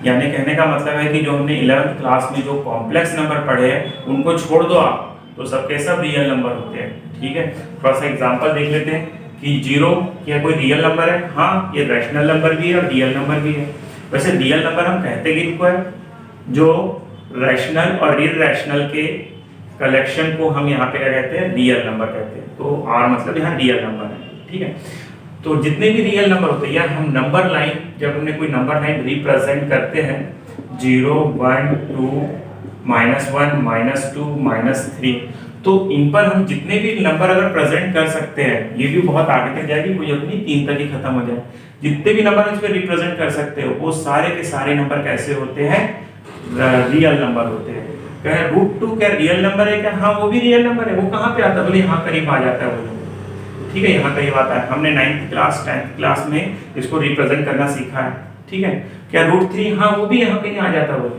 यानी कहने का मतलब है कि जो हमने 11th क्लास में जो कॉम्प्लेक्स नंबर पढ़े हैं उनको छोड़ दो आप तो सबके सब रियल नंबर होते हैं। ठीक है, थोड़ा सा एग्जांपल देख लेते हैं कि 0 क्या कोई रियल नंबर है, हाँ ये रैशनल नंबर भी है और रियल नंबर भी है। वैसे रियल नंबर हम कहते कि इनको है जो रैशनल और इरैशनल के कलेक्शन को हम यहाँ पे क्या कहते हैं, रियल नंबर कहते हैं। तो R मतलब यहाँ रियल नंबर है। ठीक है, तो जितने भी रियल नंबर होते हैं या हम नंबर लाइन, जब हमने कोई नंबर लाइन रिप्रेजेंट करते हैं 0 1 2 -1 -2 -3, तो इन पर हम जितने भी नंबर अगर प्रेजेंट कर सकते हैं, ये भी बहुत आगे तक जाएगी, कोई अपनी 3 तक ही खत्म हो जाए, जितने भी नंबर इस पे रिप्रेजेंट कर सकते हो वो सारे के सारे नंबर कैसे होते हैं, रियल नंबर होते हैं। क्या √2 क्या रियल नंबर है क्या, हाँ वो भी रियल नंबर है। वो कहाँ पे आता है, बोले यहाँ करीब आ जाता है वो। ठीक है, यहाँ करीब आता है। हमने 9th क्लास 10th क्लास में इसको रिप्रेजेंट करना सीखा है। ठीक है, क्या √3, हाँ वो भी यहाँ कहीं आ जाता है वो।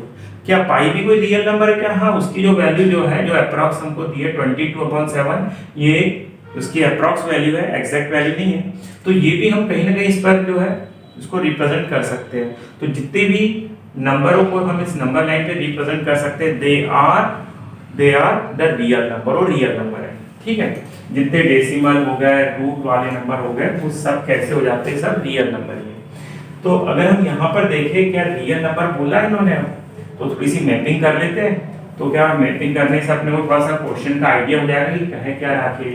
क्या पाई भी कोई रियल नंबर है क्या, हाँ उसकी जो वैल्यू जो है, जो अप्रॉक्स हमको दी है 22/7, ये उसकी अप्रॉक्स वैल्यू है, एग्जैक्ट वैल्यू नहीं है। तो ये भी हम कहीं ना कहीं इस पर जो है इसको रिप्रेजेंट कर सकते हैं। तो जितने भी नंबरों को हम इस नंबर लाइन पे रिप्रेजेंट कर सकते हैं, they are the real number, और रियल नंबर है। ठीक है, जितने डेसिमल हो गए, रूट वाले नंबर हो गए, वो सब कैसे हो जाते हैं, सब रियल नंबर ही है। तो अगर हम यहाँ पर देखें क्या रियल नंबर बोला है इन्होंने, तो थोड़ी सी मैपिंग कर लेते हैं। तो क्या मैपिंग करने से अपने को थोड़ा सा क्वेश्चन का आइडिया हो जाएगा कि कहे क्या रहा के।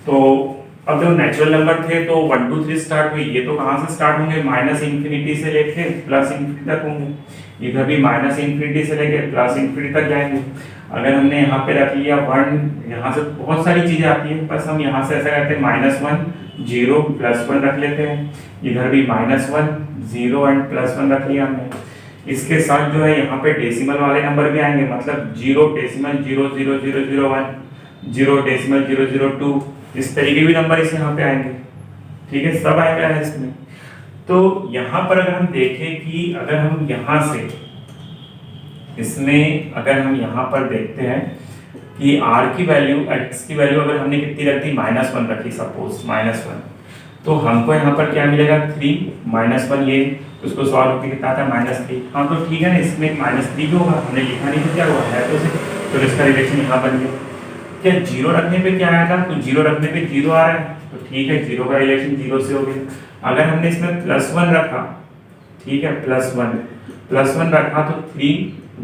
तो अब जो नेचुरल नंबर थे तो 1 2 3 स्टार्ट हुई, ये तो कहाँ से स्टार्ट होंगे, -∞ से लेके +∞ तक होंगे। इधर भी -∞ से लेके +∞ तक जाएंगे। अगर हमने यहाँ पे रख लिया 1, यहाँ से बहुत सारी चीजें आती है, बस हम यहाँ से ऐसा करते हैं -1 0 +1 रख लेते हैं। इधर भी -1 0 एंड +1 रख लिया हमने। इसके साथ जो है यहाँ पे डेसिमल वाले नंबर भी आएंगे, मतलब 0.0001 0.002, इस तरीके भी नंबर इस यहाँ पे आएंगे। ठीक है, सब आएगा है इसमें। तो यहाँ पर अगर हम देखें कि अगर हम यहाँ से इसमें अगर हम यहाँ पर देखते हैं कि r की वैल्यू, x की वैल्यू अगर हमने कितनी रख दी, -1 रखी, सपोज -1, तो हमको यहाँ पर क्या मिलेगा 3 -1, ये उसको सॉल्व करके कितना आता है -3। हाँ तो ठीक है ना, इसमें -3 भी होगा, हमने लिखा नहीं तो क्या हुआ है तो इसका रिलेशन यहाँ बन गया। क्या 0 रखने पे क्या आएगा, तो 0 रखने पे 0 आ रहा है, तो ठीक है 0 का रिलेशन 0 से हो गया। अगर हमने इसमें +1 रखा, ठीक है +1 रखा तो 3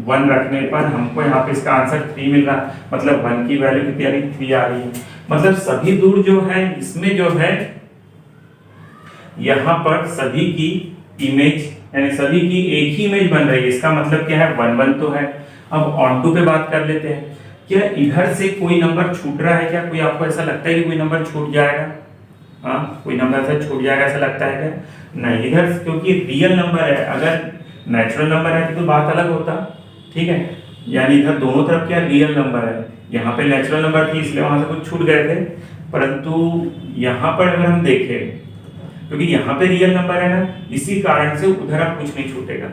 1 रखने पर हमको यहाँ पे इसका आंसर 3 मिल रहा, मतलब 1 की वैल्यू कितनी आ रही, 3 आ रही है। मतलब सभी दूर जो है इसमें जो है यहाँ पर सभी की इमेज यानी सभी की एक ही इमेज बन रही है, इसका मतलब क्या है 1 1 तो है। अब ऑन टू पे बात कर लेते हैं, क्या इधर से कोई नंबर छूट रहा है क्या, कोई आपको ऐसा लगता है कि कोई नंबर छूट जाएगा, हाँ कोई नंबर ऐसा छूट जाएगा ऐसा लगता है क्या, नहीं इधर क्योंकि रियल नंबर है, अगर नेचुरल नंबर है तो बात अलग होता, ठीक है, यानी इधर दोनों तरफ क्या रियल नंबर है, यहाँ पे नेचुरल नंबर थी इसलिए वहां से कुछ छूट गए थे, परंतु यहाँ पर अगर हम देखें क्योंकि यहाँ पे रियल नंबर है ना, इसी कारण से उधर अब कुछ नहीं छूटेगा,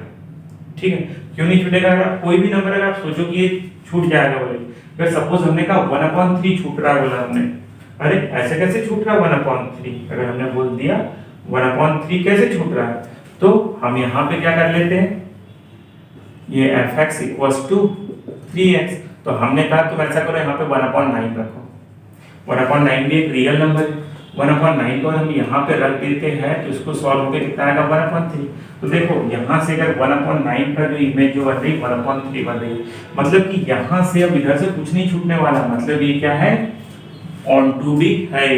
ठीक है। क्यों नहीं छूटेगा, अगर कोई भी नंबर अगर आप सोचो कि ये छूट जाएगा बोले, अगर सपोज हमने कहा 1/3 छूट रहा है बोला हमने, अरे ऐसे कैसे छूट रहा है 1/3, अगर हमने बोल दिया 1/3 कैसे छूट रहा है, तो हम यहाँ पे क्या कर लेते हैं, ये fx = 3x, तो हमने कहा तुम ऐसा करो यहाँ पे 1/9 रखो, 1/9 भी एक रियल नंबर है, 1/9 को हम यहाँ पे रख देते हैं तो इसको सॉल्व होकर कितना आएगा 1/3। तो देखो यहाँ से अगर 1/9 का जो इमेज जो बन रही 1/3 बन रही है, मतलब कि यहाँ से अब इधर से कुछ नहीं छूटने वाला, मतलब ये क्या है ऑन टू भी है,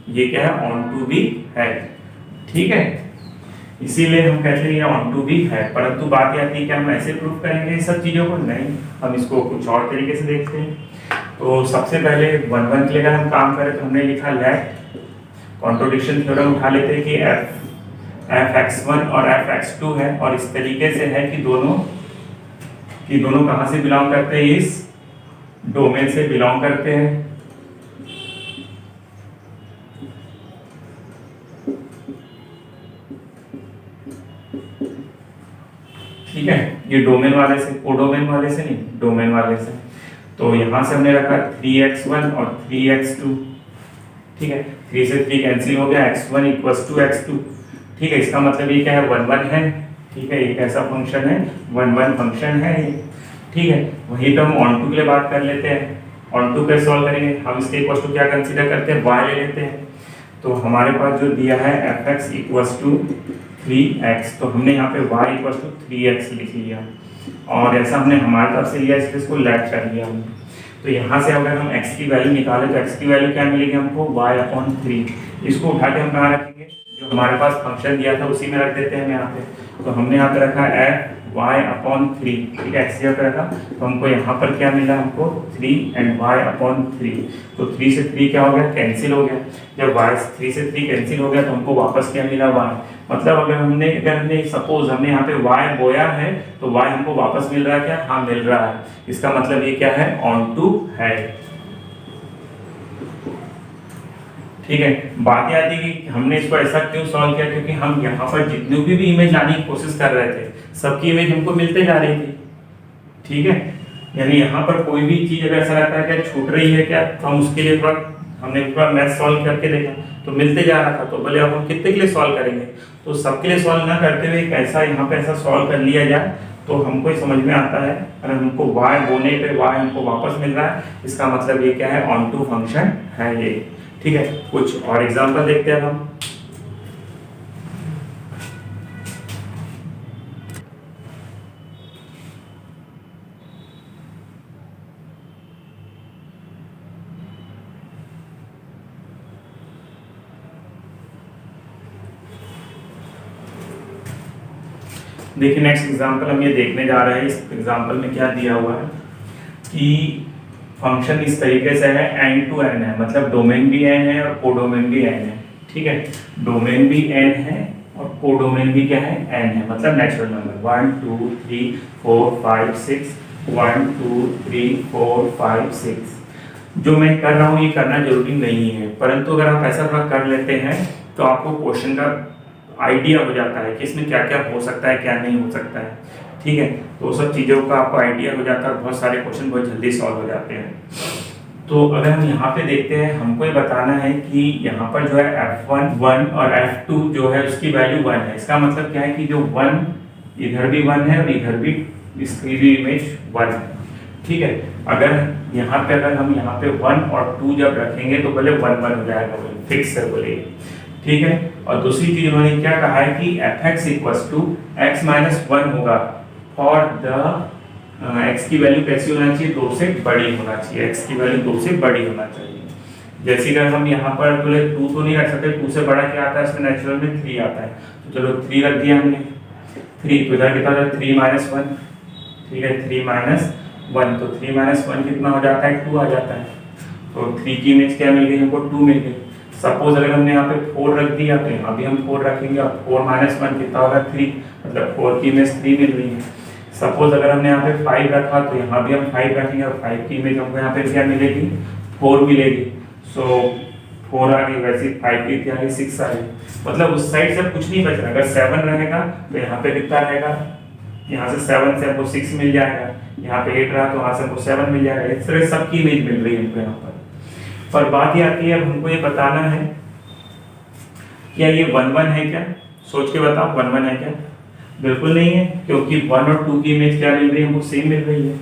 ये क्या है ऑन टू भी है, ठीक है, इसीलिए हम कहते हैं ये ऑन टू भी है। परंतु बात यह आती है कि हम ऐसे प्रूव करेंगे इन सब चीजों को, नहीं, हम इसको कुछ और तरीके से देखते हैं। तो सबसे पहले 1 1 के लिए अगर हम काम करें तो हमने लिखा लेट कॉन्ट्रोडिक्शन थ्योरम उठा लेते हैं कि fx1 और fx2 है, और इस तरीके से है कि दोनों कहां से बिलोंग करते हैं, इस डोमेन से बिलोंग करते हैं, ठीक है, ये डोमेन वाले से, कोडोमेन वाले से नहीं, डोमेन वाले से। तो यहां से हमने रखा 3x1 और 3x2, ठीक है, 3 से 3 कैंसिल हो गया, x1 = x2, ठीक है, इसका मतलब ये क्या है 1 1 है, ठीक है, ये कैसा फंक्शन है 1 1 फंक्शन है ये, ठीक है। वहीं पे हम ऑन टू के लिए बात कर लेते हैं, ऑन टू कैसे सॉल्व करेंगे, हम इसके इक्वल टू क्या कंसीडर करते हैं, y ले लेते हैं, तो हमारे पास जो दिया है fx = 3x, तो हमने यहाँ पे y = 3x लिख लिया, और ऐसा हमने हमारे तरफ से लिया इसको लेट कर लिया हमने। तो यहाँ से अगर हम x की वैल्यू निकालें तो x की वैल्यू क्या मिलेगी हमको y/3, इसको उठा के हम कहाँ रखेंगे, जो हमारे पास फंक्शन दिया था उसी में रख देते हैं यहाँ पे। तो हमने यहाँ पे रखा f(y/3), ठीक है, x यहाँ पे रखा, तो हमको यहाँ पर क्या मिला, हमको 3 and y/3, तो 3 से 3 क्या हो गया, कैंसिल हो गया। जब y 3 से 3 कैंसिल हो गया तो हमको वापस क्या मिला y, मतलब अगर हमने सपोज हमने यहाँ पे y बोया है तो y हमको वापस मिल रहा है क्या, हाँ मिल रहा है, इसका मतलब ये क्या है ऑन टू है, ठीक है। बात यह आती है कि हमने इसको ऐसा क्यों सॉल्व किया, क्योंकि हम यहाँ पर जितनी भी इमेज लाने की कोशिश कर रहे थे सबकी इमेज हमको मिलते जा रही थी, ठीक है, यानी यहाँ पर कोई भी चीज अगर ऐसा लगता है कि छूट रही है क्या, तो हम उसके लिए हमने पूरा मैथ सॉल्व करके देखा तो मिलते जा रहा था, तो बोले अब हम कितने के लिए सॉल्व करेंगे, तो सबके लिए सॉल्व ना करते हुए कैसा यहाँ पे ऐसा सॉल्व कर लिया जाए तो हमको समझ में आता है। अगर हमको y बोने पे y हमको वापस मिल रहा है, इसका मतलब ये क्या है ऑन टू फंक्शन है ये, ठीक है। कुछ और एग्जांपल देखते हैं हम। देखिए नेक्स्ट एग्जांपल हम ये देखने जा रहे हैं। इस एग्जांपल में क्या दिया हुआ है कि फंक्शन इस तरीके से है n to n है, मतलब डोमेन भी n है और कोडोमेन भी n है, ठीक है, डोमेन भी n है और कोडोमेन भी क्या है n है, मतलब नेचुरल नंबर 1 2 3 4 5 6 1 2 3 4 5 6। जो मैं कर रहा हूँ ये करना जरूरी नहीं है, परंतु अगर आप ऐसा थोड़ा कर लेते हैं तो आपको क्वेश्चन का आइडिया हो जाता है कि इसमें क्या क्या हो सकता है क्या नहीं हो सकता है, ठीक है। तो सब चीज़ों का आपको आइडिया हो जाता है, बहुत सारे क्वेश्चन बहुत जल्दी सॉल्व हो जाते हैं। तो अगर हम यहाँ पे देखते हैं, हमको ये बताना है कि यहाँ पर जो है f1 1 और f2 जो है उसकी वैल्यू 1 है। इसका मतलब क्या है कि जो 1 इधर भी 1 है और इधर भी इसकी भी इमेज 1 है। ठीक है, अगर यहाँ पे हम यहाँ पे 1 और 2 जब रखेंगे तो बोले 1 1 हो जाएगा, बोले फिक्स है बोले। ठीक है, और दूसरी चीज उन्होंने क्या कहा है कि fx equals to x minus 1 होगा फॉर द x की वैल्यू कैसी होना चाहिए, 2 से बड़ी होना चाहिए। x की वैल्यू 2 से बड़ी होना चाहिए। जैसे अगर हम यहाँ पर बोले 2 तो नहीं रख सकते, 2 से बड़ा क्या आता है, इसमें नेचुरल में 3 आता है, तो चलो 3 रख दिया हमने। 3 तो इधर कितना था, 3 माइनस 1। ठीक है, 3 माइनस 1, तो 3 माइनस 1 कितना हो जाता है, 2 आ जाता है। तो 3 की इमेज क्या मिल गई हमको, 2 मिल गई। सपोज अगर हमने यहाँ पे 4 रख दिया तो यहाँ भी हम 4 रखेंगे, और 4 माइनस 1 कितना होगा, 3, मतलब 4 की इमेज 3 मिल रही है। सपोज अगर हमने यहाँ पे 5 रखा तो यहाँ भी हम 5 रखेंगे, और 5 की इमेज हमको यहाँ पे क्या मिलेगी, 4 मिलेगी। सो 4 आ गई, वैसे 5 की क्या आ गई, 6 आ गई। मतलब उस साइड से कुछ नहीं बच रहा। अगर 7 रहेगा तो यहाँ पे कितना रहेगा, यहाँ से 7 से हमको 6 मिल जाएगा, यहाँ पे 8 रहा तो वहाँ से हमको 7 मिल जाएगा। इस तरह सबकी इमेज मिल रही है हमको यहाँ पर बात ये आती है, अब हमको ये बताना है क्या ये 1 1 है क्या, सोच के बताओ 1 1 है क्या। बिल्कुल नहीं है, क्योंकि 1 और 2 की इमेज क्या मिल रही है, हमको सेम मिल रही है।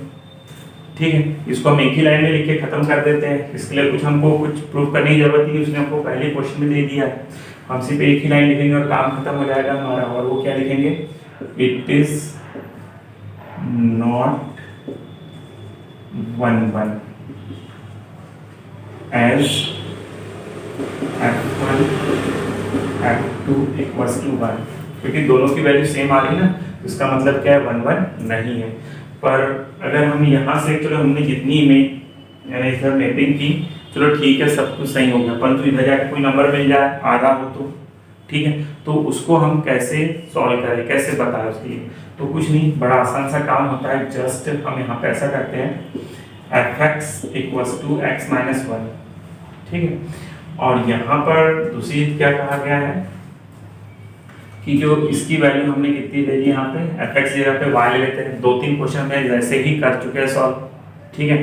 ठीक है, इसको हम एक ही लाइन में लिख के खत्म कर देते हैं। इसके लिए हमको कुछ प्रूफ करने की जरूरत नहीं, उसने हमको पहले क्वेश्चन में दे दिया है। हम सिर्फ एक ही लाइन लिखेंगे और काम खत्म हो जाएगा हमारा। और वो क्या लिखेंगे, it is not 1 1 as f1 f2 equals to 1, क्योंकि दोनों की वैल्यू सेम आ रही है ना, इसका मतलब क्या है, 1 1 नहीं है। पर अगर हम यहाँ से, चलो हमने जितनी इमेज यानी इधर मैपिंग की, चलो ठीक है, सब कुछ सही हो गया, परंतु इधर जाके कोई नंबर मिल जाए आधा हो तो ठीक है, तो उसको हम कैसे सॉल्व करें, कैसे बताएं उसके लिए। तो कुछ नहीं, बड़ा आसान सा काम होता है। जस्ट हम यहाँ पे ऐसा करते हैं, fx equals to x minus 1। ठीक है, और यहाँ पर दूसरी क्या कहा गया है कि जो इसकी वैल्यू हमने कितनी ले ली, यहाँ पे fx जगह पे y ले लेते हैं। 2-3 क्वेश्चन में वैसे ही कर चुके हैं सॉल्व। ठीक है,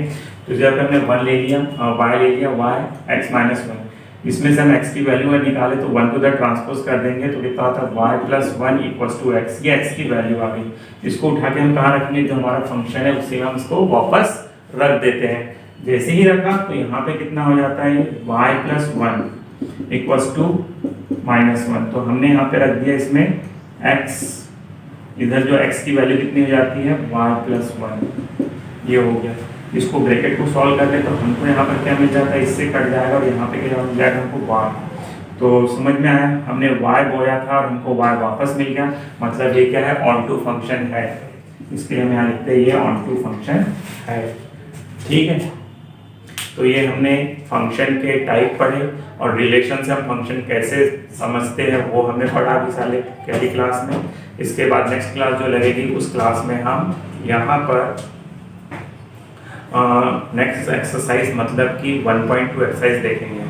तो इस जगह पे हमने 1 ले लिया और y ले लिया, y x माइनस 1। इसमें से हम x की वैल्यू निकाले तो 1 टू द ट्रांसपोज कर देंगे तो कितना होता है, y plus 1 equals to x। ये x की वैल्यू आ गई। इसको उठा के हम कहाँ रखेंगे, जो हमारा फंक्शन है उसे हम इसको वापस रख देते हैं। जैसे ही रखा तो यहाँ पे कितना हो जाता है, y plus 1 equals to minus 1। तो हमने यहाँ पे रख दिया इसमें x, इधर जो x की वैल्यू कितनी हो जाती है, y प्लस 1। ये हो गया। इसको ब्रैकेट को सॉल्व कर ले तो हमको यहाँ पर क्या मिल जाता है, इससे कट जाएगा और यहाँ पे क्या मिल जाएगा हमको y। तो समझ में आया, हमने y बोया था और हमको y वापस मिल गया। मतलब ये क्या है, ऑन टू फंक्शन है। इसके लिए हम यहाँ लिखते हैं ये ऑन टू फंक्शन है। ठीक है, तो ये हमने फंक्शन के टाइप पढ़े और रिलेशन से हम फंक्शन कैसे समझते हैं वो हमने पढ़ा अभी साले पहली क्लास में। इसके बाद नेक्स्ट क्लास जो लगेगी उस क्लास में हम यहाँ पर नेक्स्ट एक्सरसाइज मतलब कि 1.2 एक्सरसाइज देखेंगे।